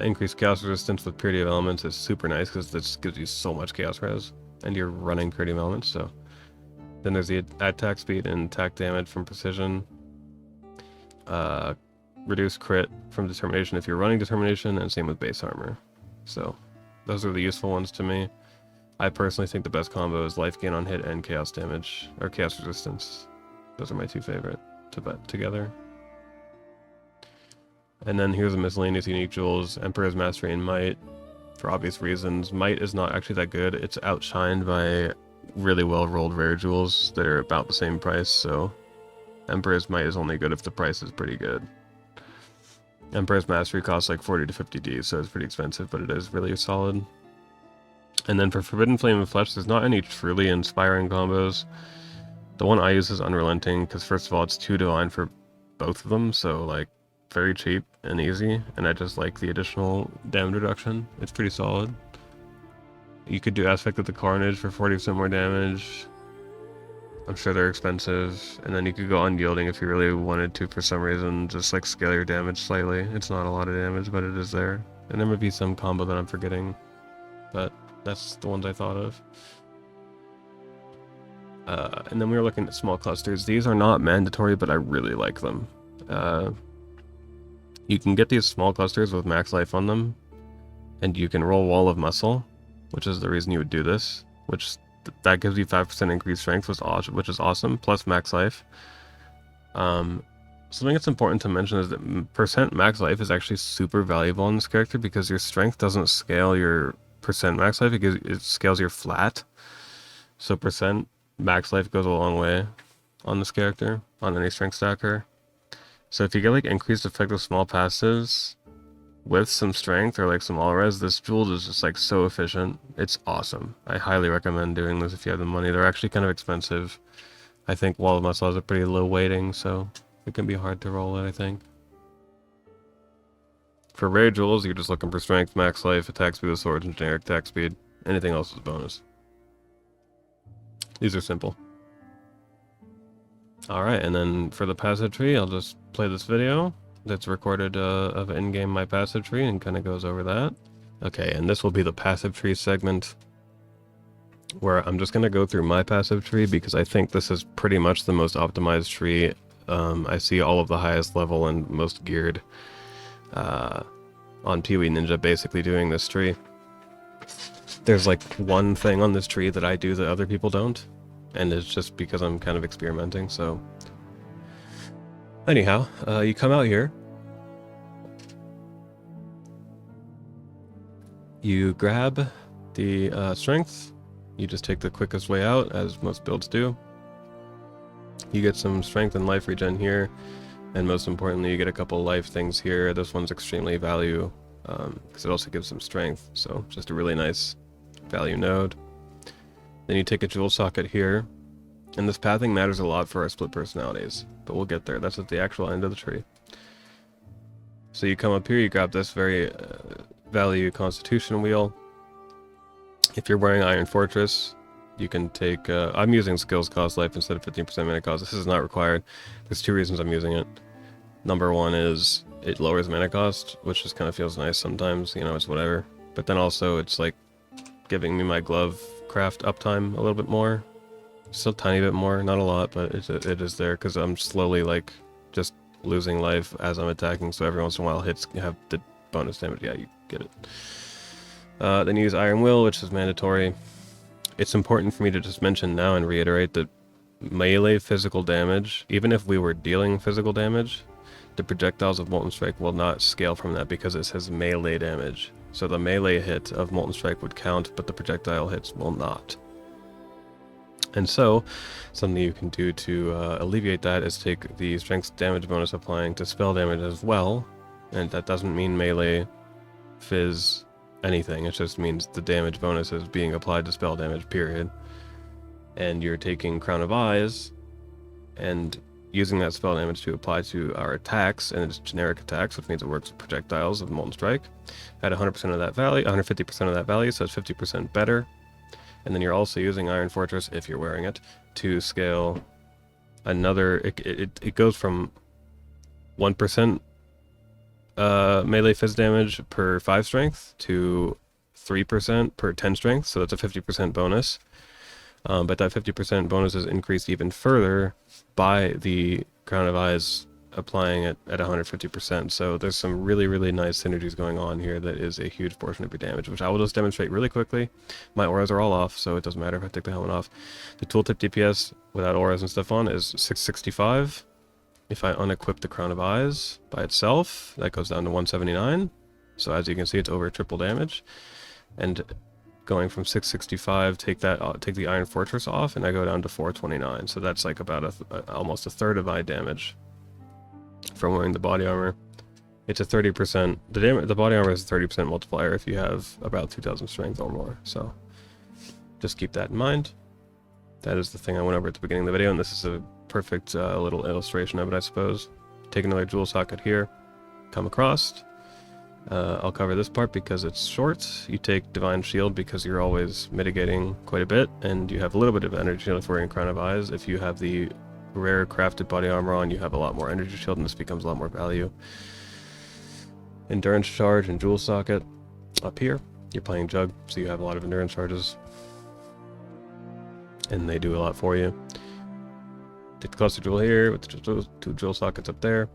Increased chaos resistance with Purity of Elements is super nice because this gives you so much chaos res, and you're running Purity of Elements. So then there's the attack speed and attack damage from precision. Reduced crit from determination if you're running determination, and same with base armor. So those are the useful ones to me. I personally think the best combo is life gain on hit and chaos damage or chaos resistance. Those are my 2 favorite to bet together. And then here's the miscellaneous unique jewels: Emperor's Mastery and Might. For obvious reasons, Might is not actually that good. It's outshined by really well rolled rare jewels that are about the same price. So Emperor's Might is only good if the price is pretty good. Emperor's Mastery costs like 40 to 50 D, so it's pretty expensive, but it is really solid. And then for Forbidden Flame and Flesh, there's not any truly inspiring combos. The one I use is Unrelenting, because first of all, it's 2 divine for both of them, so like very cheap and easy, and I just like the additional damage reduction. It's pretty solid. You could do Aspect of the Carnage for 40% more damage. I'm sure they're expensive. And then you could go Unyielding if you really wanted to for some reason, just like scale your damage slightly. It's not a lot of damage, but it is there. And there might be some combo that I'm forgetting, but that's the ones I thought of. And then we were looking at small clusters. These are not mandatory, but I really like them. You can get these small clusters with max life on them, and you can roll Wall of Muscle, which is the reason you would do this, which that gives you 5% increased strength, which is awesome, plus max life. Something that's important to mention is that percent max life is actually super valuable in this character, because your strength doesn't scale your percent max life, it scales your flat. So percent max life goes a long way on this character, on any strength stacker. So if you get like increased effective small passives, with some strength or like some all res, this jewel is just like so efficient. It's awesome. I highly recommend doing this if you have the money. They're actually kind of expensive. I think wall of muscle has a pretty low weighting, so it can be hard to roll it, I think. For rare jewels, you're just looking for strength, max life, attack speed with swords, and generic attack speed. Anything else is a bonus. These are simple. Alright, and then for the passive tree, I'll just play this video that's recorded of in-game my passive tree and kind of goes over that. Okay, and this will be the passive tree segment where I'm just going to go through my passive tree because I think this is pretty much the most optimized tree. I see all of the highest level and most geared on Pee-wee Ninja basically doing this tree. There's like one thing on this tree that I do that other people don't, and it's just because I'm kind of experimenting, so... Anyhow, you come out here. You grab the strength. You just take the quickest way out, as most builds do. You get some strength and life regen here, and most importantly, you get a couple life things here. This one's extremely value, because it also gives some strength, so just a really nice value node. Then you take a jewel socket here, and this pathing matters a lot for our split personalities, but we'll get there. That's at the actual end of the tree. So you come up here, you grab this very value constitution wheel. If you're wearing Iron Fortress, you can take... I'm using skills cost life instead of 15% mana cost. This is not required. There's two reasons I'm using it. Number one is it lowers mana cost, which just kind of feels nice sometimes, you know, it's whatever. But then also it's like giving me my glove craft uptime a little bit more. Still a tiny bit more, not a lot, but it is there because I'm slowly like just losing life as I'm attacking, so every once in a while hits have the bonus damage. Yeah, you get it. Then you use Iron Will, which is mandatory. It's important for me to just mention now and reiterate that melee physical damage, even if we were dealing physical damage, the projectiles of Molten Strike will not scale from that because it says melee damage. So the melee hit of Molten Strike would count, but the projectile hits will not. And so, something you can do to alleviate that is take the strength damage bonus applying to spell damage as well. And that doesn't mean melee fizz anything, it just means the damage bonus is being applied to spell damage, period. And you're taking Crown of Eyes and using that spell damage to apply to our attacks, and it's generic attacks, which means it works with projectiles of Molten Strike at 100% of that value, 150% of that value, so it's 50% better. And then you're also using Iron Fortress, if you're wearing it, to scale another... It goes from 1% melee fizz damage per 5 strength to 3% per 10 strength, so that's a 50% bonus. But that 50% bonus is increased even further by the Crown of Eyes applying it at 150%. So there's some really, really nice synergies going on here that is a huge portion of your damage, which I will just demonstrate really quickly. My auras are all off, so it doesn't matter if I take the helmet off. The tooltip DPS without auras and stuff on is 665. If I unequip the Crown of Eyes by itself, that goes down to 179. So as you can see, it's over triple damage. And going from 665, take the Iron Fortress off, and I go down to 429. So that's like about almost a third of my damage from wearing the body armor. It's a 30%. The body armor is a 30% multiplier if you have about 2,000 strength or more. So just keep that in mind. That is the thing I went over at the beginning of the video, and this is a perfect little illustration of it, I suppose. Take another jewel socket here, come across. I'll cover this part because it's short. You take Divine Shield because you're always mitigating quite a bit, and you have a little bit of energy shield if wearing Crown of Eyes. If you have the rare crafted body armor on, you have a lot more energy shield, and this becomes a lot more value. Endurance charge and jewel socket up here. You're playing Jug, so you have a lot of endurance charges, and they do a lot for you. Take the cluster jewel here with the two jewel sockets up there.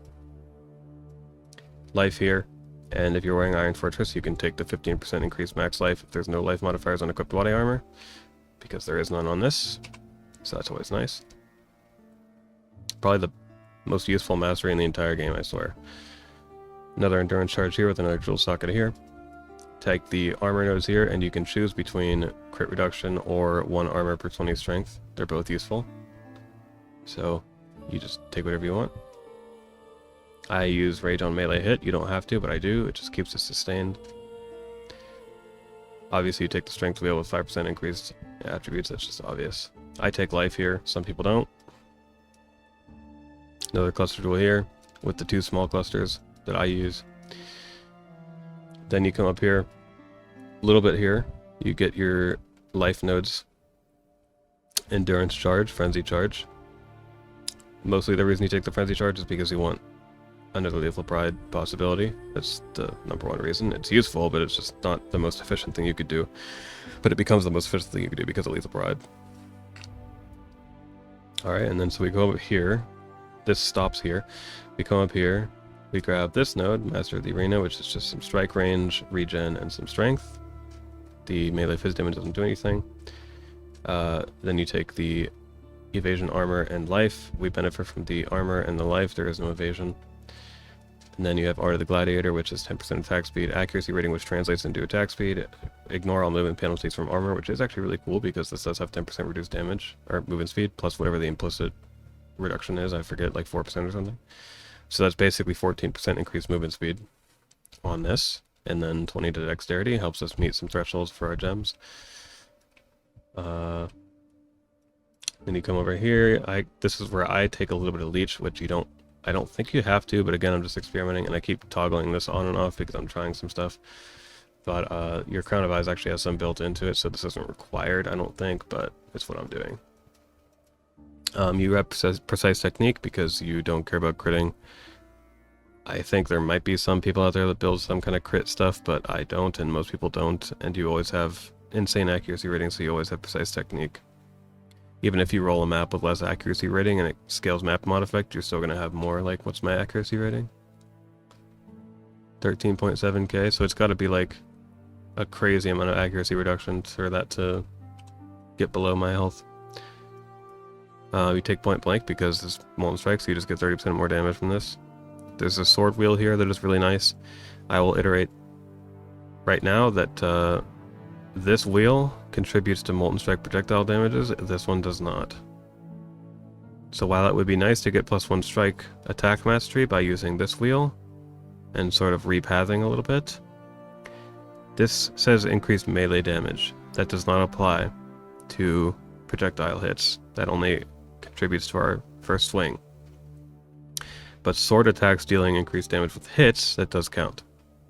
Life here. And if you're wearing Iron Fortress, you can take the 15% increased max life if there's no life modifiers on equipped body armor, because there is none on this, so that's always nice. Probably the most useful mastery in the entire game, I swear. Another endurance charge here with another jewel socket here. Take the armor nodes here, and you can choose between crit reduction or 1 armor per 20 strength. They're both useful, so you just take whatever you want. I use Rage on melee hit. You don't have to, but I do. It just keeps it sustained. Obviously, you take the Strength wheel with 5% increased attributes. That's just obvious. I take Life here. Some people don't. Another cluster tool here with the 2 small clusters that I use. Then you come up here, a little bit here. You get your life nodes. Endurance charge, frenzy charge. Mostly the reason you take the frenzy charge is because you want another lethal pride possibility. That's the #1 reason. It's useful, but it's just not the most efficient thing you could do. But it becomes the most efficient thing you could do because of lethal pride. Alright, and then so we go over here. This stops here. We come up here. We grab this node, Master of the Arena, which is just some strike range, regen, and some strength. The melee phys damage doesn't do anything. Then you take the evasion, armor, and life. We benefit from the armor and the life. There is no evasion. And then you have Art of the Gladiator, which is 10% attack speed, accuracy rating, which translates into attack speed. Ignore all movement penalties from armor, which is actually really cool because this does have 10% reduced damage, or movement speed, plus whatever the implicit reduction is. I forget, like 4% or something. So that's basically 14% increased movement speed on this. And then 20 to dexterity helps us meet some thresholds for our gems. Then you come over here. This is where I take a little bit of leech, which I don't think you have to, but again, I'm just experimenting, and I keep toggling this on and off because I'm trying some stuff. But your Crown of Eyes actually has some built into it, so this isn't required, I don't think, but it's what I'm doing. You have precise technique because you don't care about critting. I think there might be some people out there that build some kind of crit stuff, but I don't, and most people don't, and you always have insane accuracy rating, so you always have precise technique. Even if you roll a map with less accuracy rating and it scales map mod effect, you're still going to have more. Like, what's my accuracy rating? 13.7k, so it's got to be like a crazy amount of accuracy reduction for that to get below my health. You take point blank because this Molten Strike, so you just get 30% more damage from this. There's a sword wheel here that is really nice. I will iterate right now that this wheel contributes to Molten Strike projectile damages, this one does not. So while it would be nice to get +1 strike attack mastery by using this wheel, and sort of repathing a little bit, this says increased melee damage. That does not apply to projectile hits. That only contributes to our first swing. But sword attacks dealing increased damage with hits, that does count.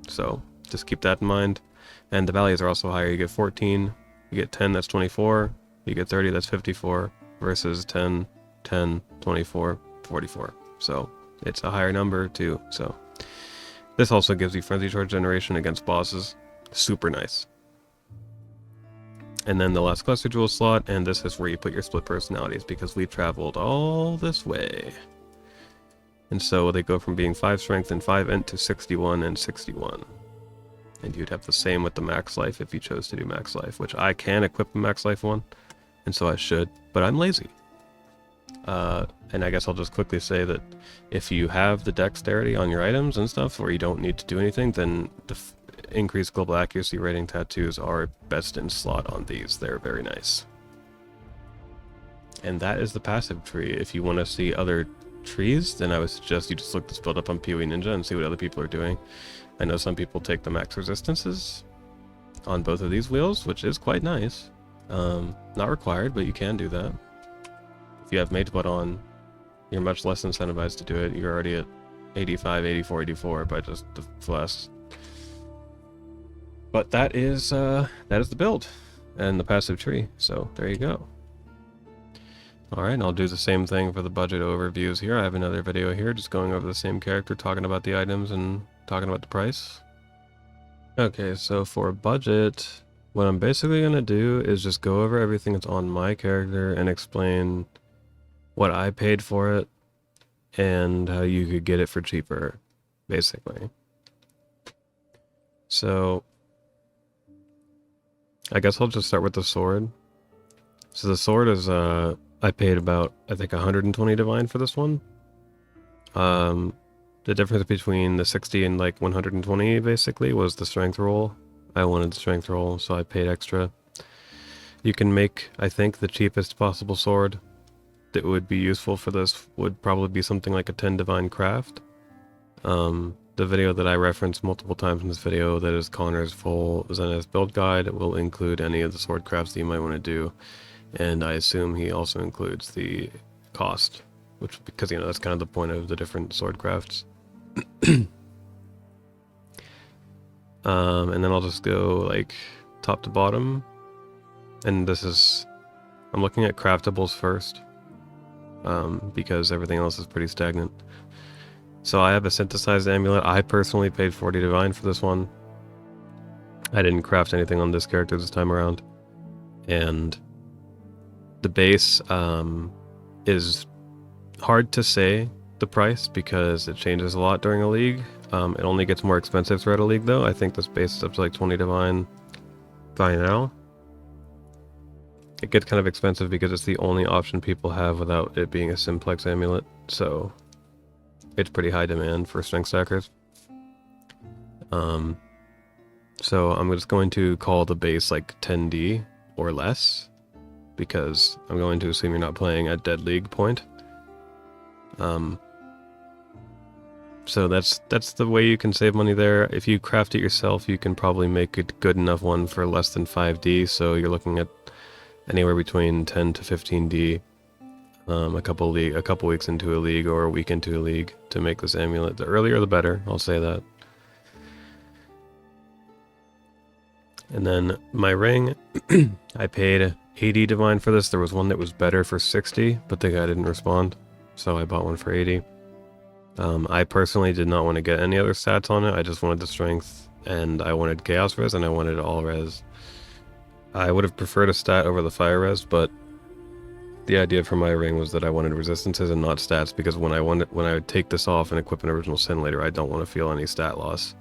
So just keep that in mind. And the values are also higher. You get 14, you get 10, that's 24, you get 30, that's 54, versus 10, 10, 24, 44. So it's a higher number too. So this also gives you frenzy charge generation against bosses. Super nice. And then the last cluster jewel slot, and this is where you put your split personalities because we've traveled all this way. And so they go from being 5 strength and 5 int to 61 and 61. And you'd have the same with the max life if you chose to do max life, which I can equip a max life one, and so I should, but I'm lazy. And I guess I'll just quickly say that if you have the dexterity on your items and stuff, or you don't need to do anything, then the increased global accuracy rating tattoos are best in slot on these. They're very nice. And that is the passive tree. If you want to see other trees, then I would suggest you just look this build up on PoE Ninja and see what other people are doing. I know some people take the max resistances on both of these wheels, which is quite nice. Not required, but you can do that. If you have Mage Blood on, you're much less incentivized to do it. You're already at 85, 84, 84 by just the flasks. But that is the build and the passive tree. So there you go. Alright, I'll do the same thing for the budget overviews here. I have another video here just going over the same character, talking about the items and talking about the price. Okay, so for budget, what I'm basically going to do is just go over everything that's on my character and explain what I paid for it and how you could get it for cheaper, basically. So I guess I'll just start with the sword. So the sword is I paid about, I think, 120 divine for this one. The difference between the 60 and like 120 basically was the strength roll. I wanted the strength roll, so I paid extra. You can make, I think, the cheapest possible sword that would be useful for this would probably be something like a 10 divine craft. The video that I referenced multiple times in this video, that is Connor's full Zenith build guide, will include any of the sword crafts that you might want to do, and I assume he also includes the cost, which, because, you know, that's kind of the point of the different sword crafts. And then I'll just go like top to bottom, and this is, I'm looking at craftables first, because everything else is pretty stagnant. So I have a synthesized amulet. I personally paid 40 divine for this one. I didn't craft anything on this character this time around. And the base is hard to say the price because it changes a lot during a league. It only gets more expensive throughout a league though. I think this base is up to like 20 divine by now. It gets kind of expensive because it's the only option people have without it being a simplex amulet. So it's pretty high demand for strength stackers. So I'm just going to call the base like 10D or less, because I'm going to assume you're not playing at dead league point. So that's the way you can save money there. If you craft it yourself, you can probably make a good enough one for less than 5D, so you're looking at anywhere between 10 to 15D. A couple weeks into a league or a week into a league to make this amulet. The earlier the better, I'll say that. And then my ring, I paid 80 divine for this. There was one that was better for 60, but the guy didn't respond, so I bought one for 80. I personally did not want to get any other stats on it. I just wanted the strength, and I wanted chaos res, and I wanted all res. I would have preferred a stat over the fire res, but the idea for my ring was that I wanted resistances and not stats, because when I would take this off and equip an original sin later, I don't want to feel any stat loss.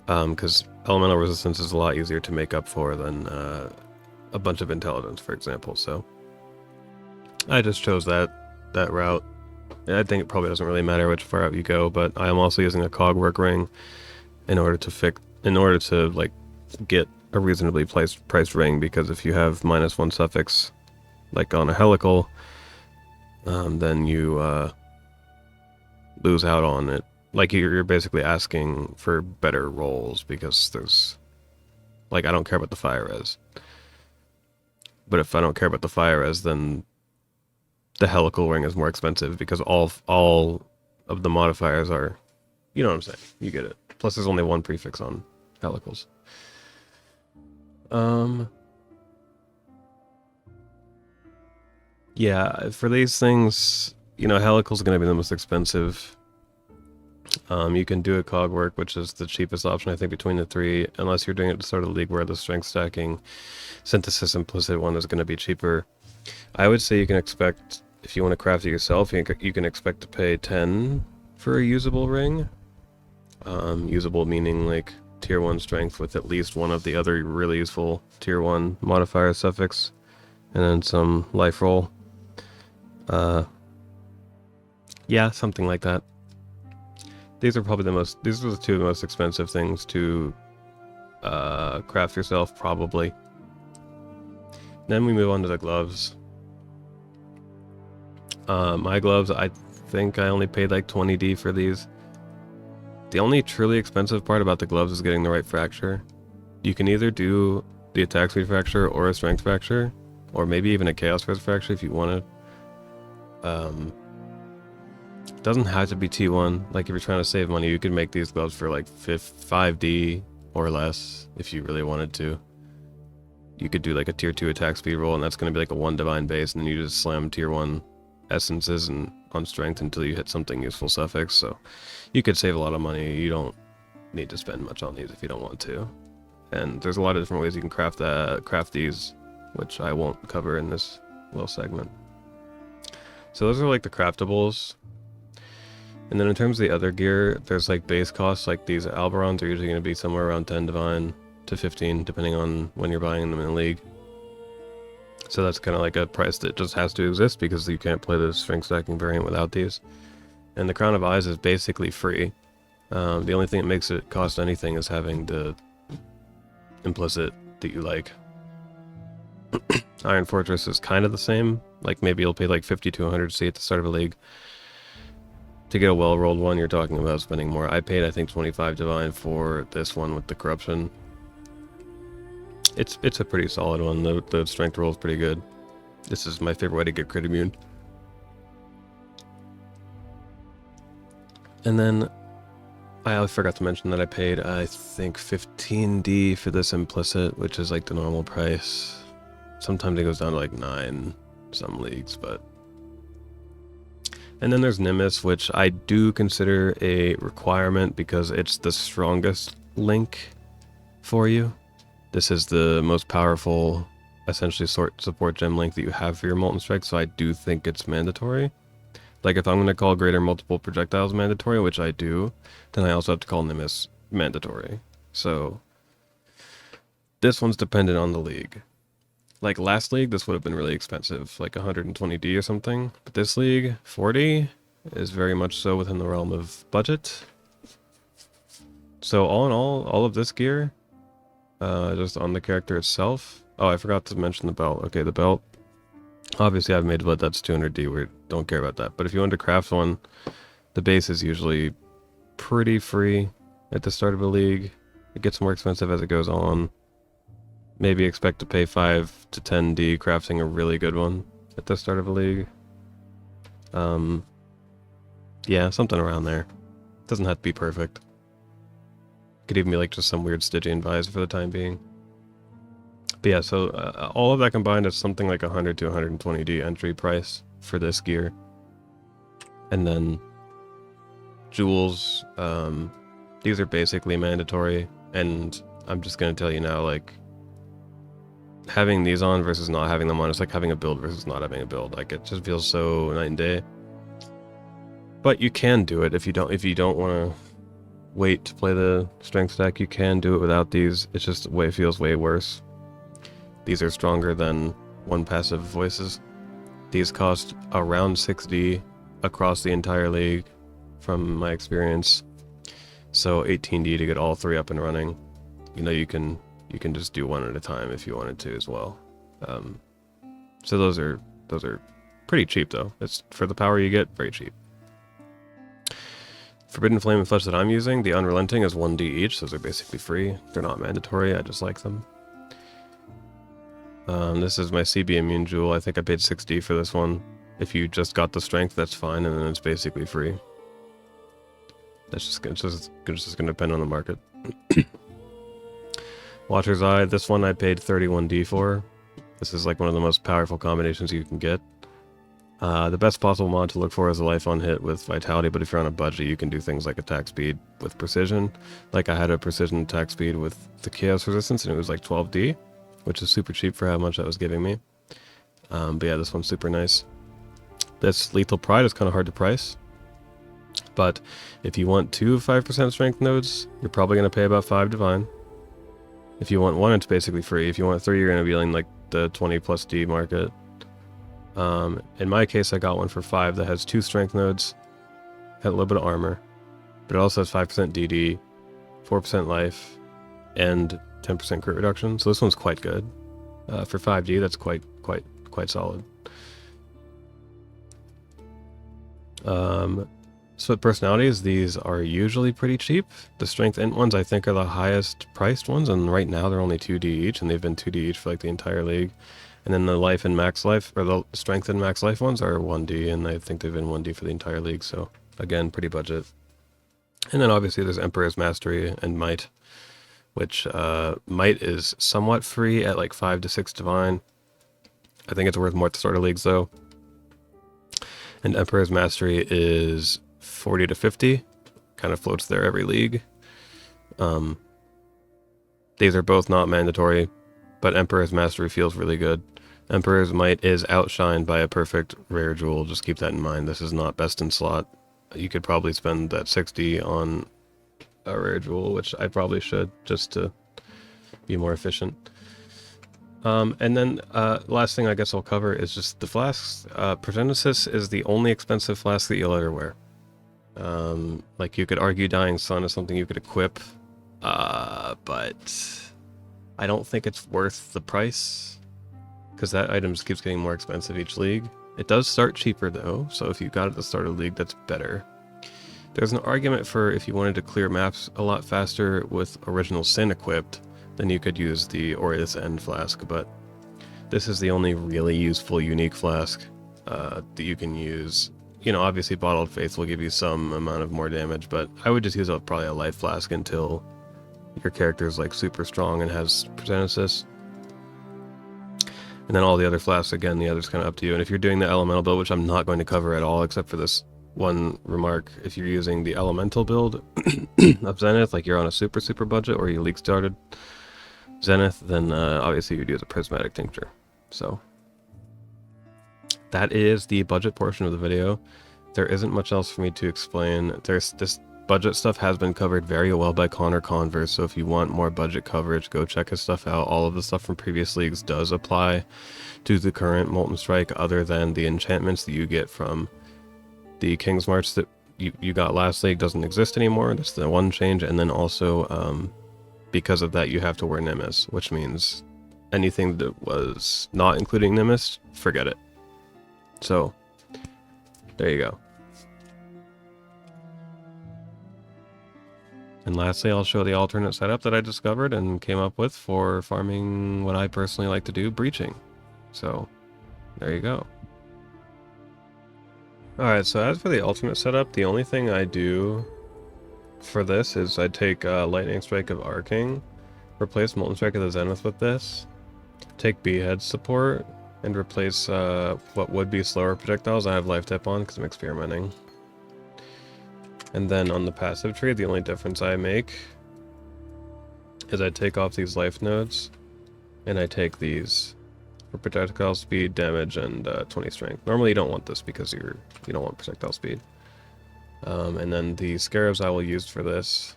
Because elemental resistance is a lot easier to make up for than a bunch of intelligence, for example. So I just chose that route. I think it probably doesn't really matter which far out you go, but I am also using a cogwork ring in order to like get a reasonably priced ring, because if you have -1 suffix like on a helical, then you lose out on it. Like you're basically asking for better rolls, because there's, like, I don't care about the fire res. But if I don't care about the fire res, then the helical ring is more expensive, because all of the modifiers are, you know what I'm saying, you get it. Plus there's only one prefix on helicals. Yeah, for these things, you know, helical's is going to be the most expensive. You can do a cogwork, which is the cheapest option, I think, between the three, unless you're doing it to start a league where the strength stacking synthesis implicit one is going to be cheaper. I would say you can expect, if you want to craft it yourself, you can expect to pay 10 for a usable ring. Usable meaning like tier 1 strength with at least one of the other really useful tier 1 modifier suffix, and then some life roll. Yeah, something like that. These are the two most expensive things to craft yourself, probably. Then we move on to the gloves. My gloves, I think I only paid like 20D for these. The only truly expensive part about the gloves is getting the right fracture. You can either do the attack speed fracture or a strength fracture, or maybe even a chaos res fracture if you wanted. It doesn't have to be T1. Like, if you're trying to save money, you could make these gloves for like 5D or less if you really wanted to. You could do like a tier 2 attack speed roll, and that's going to be like a 1 divine base, and then you just slam tier 1 essences and on strength until you hit something useful suffix. So you could save a lot of money. You don't need to spend much on these if you don't want to. And there's a lot of different ways you can craft these, which I won't cover in this little segment. So those are like the craftables. And then in terms of the other gear, there's like base costs. Like these Alberons are usually going to be somewhere around 10 divine to 15, depending on when you're buying them in the league. So that's kind of like a price that just has to exist, because you can't play the strength stacking variant without these. And the Crown of Eyes is basically free. The only thing that makes it cost anything is having the implicit that you like. Iron Fortress is kind of the same. Like maybe you'll pay like 50 to 100 C at the start of a league. To get a well-rolled one, you're talking about spending more. I paid, I think, 25 divine for this one with the corruption. It's a pretty solid one. The strength roll is pretty good. This is my favorite way to get crit immune. And then I forgot to mention that I paid, I think, 15D for this implicit, which is like the normal price. Sometimes it goes down to like 9 some leagues, but... And then there's Nimbus, which I do consider a requirement because it's the strongest link for you. This is the most powerful, essentially, support gem link that you have for your Molten Strike, so I do think it's mandatory. Like, if I'm going to call Greater Multiple Projectiles mandatory, which I do, then I also have to call Nimbus mandatory. So, this one's dependent on the league. Like, last league, this would have been really expensive, like 120D or something. But this league, 40, is very much so within the realm of budget. So, all in all of this gear, just on the character itself. Oh, I forgot to mention the belt. Okay, the belt. Obviously, I've made blood, that's 200D, we don't care about that. But if you want to craft one, the base is usually pretty free at the start of a league. It gets more expensive as it goes on. Maybe expect to pay 5 to 10D crafting a really good one at the start of a league. Yeah, something around there. Doesn't have to be perfect. Could even be like just some weird Stygian vise for the time being. But yeah, so all of that combined is something like 100 to 120D entry price for this gear. And then jewels, these are basically mandatory, and I'm just going to tell you now, like, having these on versus not having them on, it's like having a build versus not having a build. Like, it just feels so night and day. But you can do it if you don't want to wait to play the strength stack. You can do it without these. It's just it feels way worse. These are stronger than one passive voices. These cost around 6D across the entire league, from my experience. So 18D to get all three up and running. You know, you can just do one at a time if you wanted to as well. So those are pretty cheap though. It's for the power you get, very cheap. Forbidden Flame and Flesh that I'm using, the Unrelenting is 1D each. Those are basically free. They're not mandatory. I just like them. This is my CB Immune Jewel. I think I paid 6D for this one. If you just got the strength, that's fine, and then it's basically free. That's just going to depend on the market. Watcher's Eye, this one I paid 31D for. This is like one of the most powerful combinations you can get. The best possible mod to look for is a life on hit with vitality, but if you're on a budget, you can do things like attack speed with precision. Like I had a precision attack speed with the chaos resistance, and it was like 12D, which is super cheap for how much that was giving me. But yeah, this one's super nice. This Lethal Pride is kind of hard to price, but if you want 2 5% strength nodes, you're probably going to pay about 5 divine. If you want 1, it's basically free. If you want 3, you're going to be in like the 20 plus D market. In my case, I got one for 5 that has 2 strength nodes, had a little bit of armor, but it also has 5% DD, 4% life, and 10% crit reduction. So this one's quite good. For 5D, that's quite solid. Split personalities, these are usually pretty cheap. The strength int ones I think are the highest priced ones, and right now they're only 2D each, and they've been 2D each for like the entire league. And then the life and max life, or the strength and max life ones are 1D, and I think they've been 1D for the entire league, so again, pretty budget. And then obviously there's Emperor's Mastery and Might, which Might is somewhat free at like 5 to 6 divine. I think it's worth more at the starter leagues though. And Emperor's Mastery is 40 to 50, kind of floats there every league. These are both not mandatory, but Emperor's Mastery feels really good. Emperor's Might is outshined by a perfect rare jewel. Just keep that in mind. This is not best in slot. You could probably spend that 60 on a rare jewel, which I probably should, just to be more efficient. And then last thing I guess I'll cover is just the flasks. Progenesis is the only expensive flask that you'll ever wear. Like you could argue Dying Sun is something you could equip, but I don't think it's worth the price, because that item just keeps getting more expensive each league. It does start cheaper though, so if you got it at the start of the league, that's better. There's an argument for if you wanted to clear maps a lot faster with Original Sin equipped, then you could use the Aureus End flask, but this is the only really useful unique flask that you can use. You know, obviously Bottled Faith will give you some amount of more damage, but I would just use probably a life flask until your character is like super strong and has percent assist. And then all the other flasks, again, the others kind of up to you. And if you're doing the elemental build, which I'm not going to cover at all except for this one remark, if you're using the elemental build of Zenith, like you're on a super budget or you league started Zenith, then obviously you'd use a prismatic tincture. So that is the budget portion of the video. There isn't much else for me to explain. This budget stuff has been covered very well by Connor Converse, so if you want more budget coverage, go check his stuff out. All of the stuff from previous leagues does apply to the current Molten Strike, other than the enchantments that you get from the King's March that you got last league doesn't exist anymore. That's the one change. And then also because of that, you have to wear Nimbus, which means anything that was not including Nimbus, forget it. So there you go. And lastly, I'll show the alternate setup that I discovered and came up with for farming what I personally like to do, breaching. So there you go. Alright, so as for the alternate setup, the only thing I do for this is I take Lightning Strike of Arcing, replace Molten Strike of the Zenith with this, take Behead support, and replace what would be slower projectiles I have life tip on because I'm experimenting. And then on the passive tree, the only difference I make is I take off these life nodes, and I take these for projectile speed, damage, and 20 strength. Normally you don't want this because you don't want projectile speed. And then the scarabs I will use for this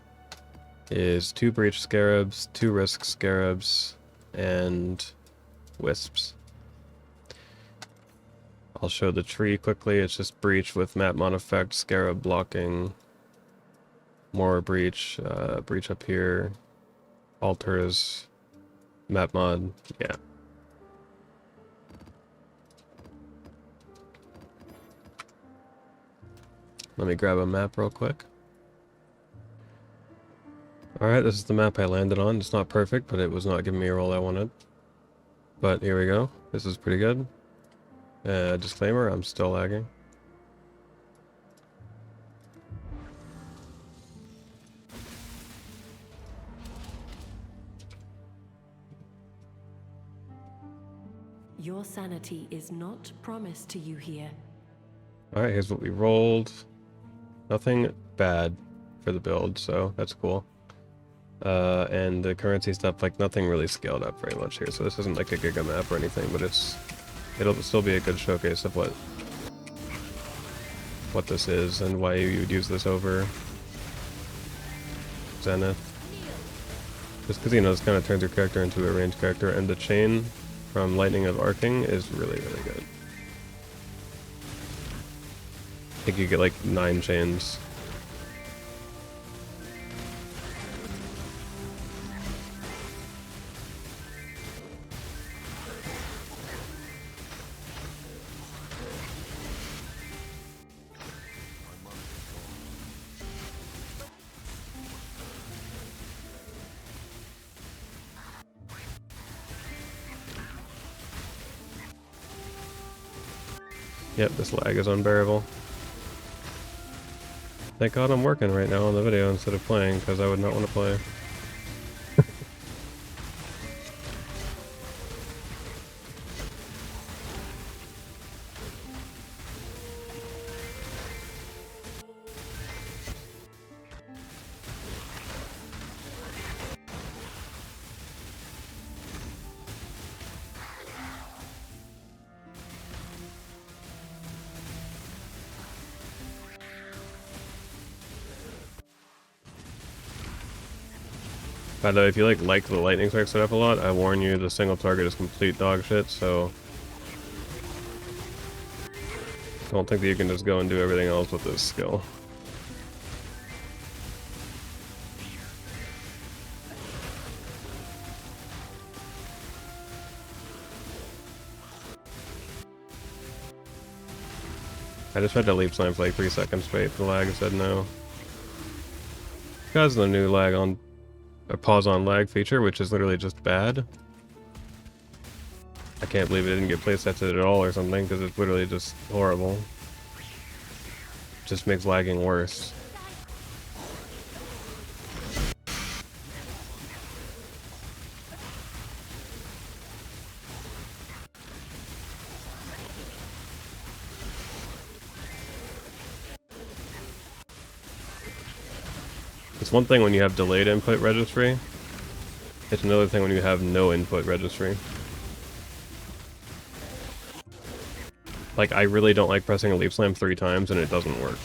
is 2 breach scarabs, 2 risk scarabs, and wisps. I'll show the tree quickly. It's just breach with map mod effect, scarab blocking, more breach, breach up here, altars, map mod, yeah. Let me grab a map real quick. Alright, this is the map I landed on. It's not perfect, but it was not giving me a roll I wanted. But here we go. This is pretty good. Disclaimer, I'm still lagging. Your sanity is not promised to you here. Alright, here's what we rolled. Nothing bad for the build, so that's cool. And the currency stuff, like nothing really scaled up very much here, so this isn't like a giga map or anything, but it'll still be a good showcase of what this is and why you would use this over Zenith. Just because, you know, this kind of turns your character into a ranged character, and the chain from Lightning of Arcing is really good. I think you get like 9 chains. Yep, this lag is unbearable. Thank God I'm working right now on the video instead of playing, because I would not want to play. By the way, if you like the lightning strike setup a lot, I warn you, the single target is complete dog shit, so don't think that you can just go and do everything else with this skill. I just tried to leap slam for like 3 seconds straight, the lag said no. guys the new lag on, or pause on lag feature, which is literally just bad. I can't believe it didn't get playsetted at all or something, because it's literally just horrible. Just makes lagging worse. It's one thing when you have delayed input registry. It's another thing when you have no input registry. Like, I really don't like pressing a leap slam 3 times and it doesn't work.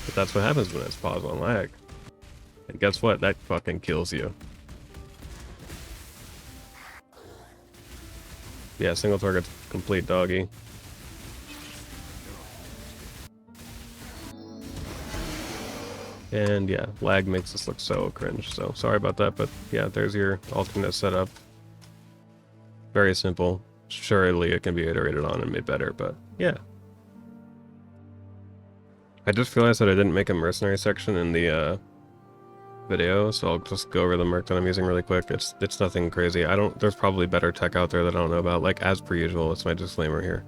But that's what happens when it's pause on lag. And guess what? That fucking kills you. Yeah, single target's complete doggy. And yeah, lag makes this look so cringe, so sorry about that, but yeah, there's your alternate setup. Very simple. Surely it can be iterated on and made better, but yeah. I just realized that I didn't make a mercenary section in the video, so I'll just go over the merc that I'm using really quick. It's nothing crazy. There's probably better tech out there that I don't know about, like as per usual. It's my disclaimer here.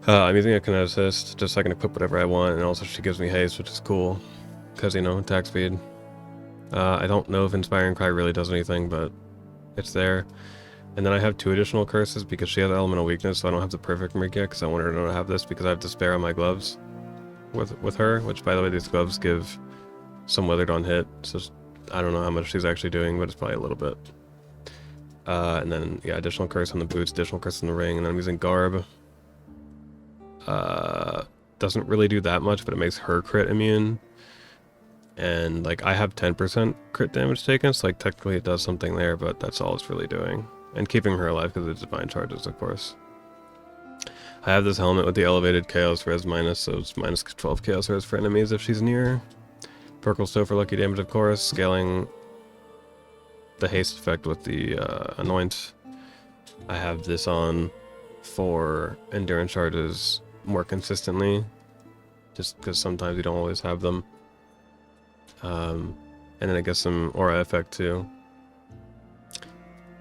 I'm using a kineticist, just so I can equip whatever I want, and also she gives me haste, which is cool. Because, you know, attack speed. I don't know if Inspiring Cry really does anything, but it's there. And then I have 2 additional curses because she has elemental weakness, so I don't have the perfect merc yet, because I want her to not have this, because I have Despair on my gloves with her, which, by the way, these gloves give some withered on hit, so I don't know how much she's actually doing, but it's probably a little bit. And then, yeah, additional curse on the boots, additional curse on the ring, and then I'm using Garb. Doesn't really do that much, but it makes her crit immune. And, like, I have 10% crit damage taken, so, like, technically it does something there, but that's all it's really doing. And keeping her alive because of divine charges, of course. I have this helmet with the elevated chaos res minus, so it's minus 12 chaos res for enemies if she's near. Perkle Stow for lucky damage, of course. Scaling the haste effect with the anoint. I have this on for endurance charges more consistently, just because sometimes you don't always have them. And then I guess some aura effect too.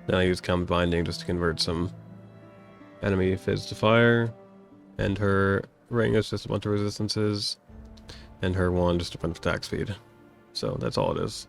Then I use Calm Binding just to convert some enemy fizz to fire. And her ring is just a bunch of resistances. And her wand just a bunch of attack speed. So that's all it is.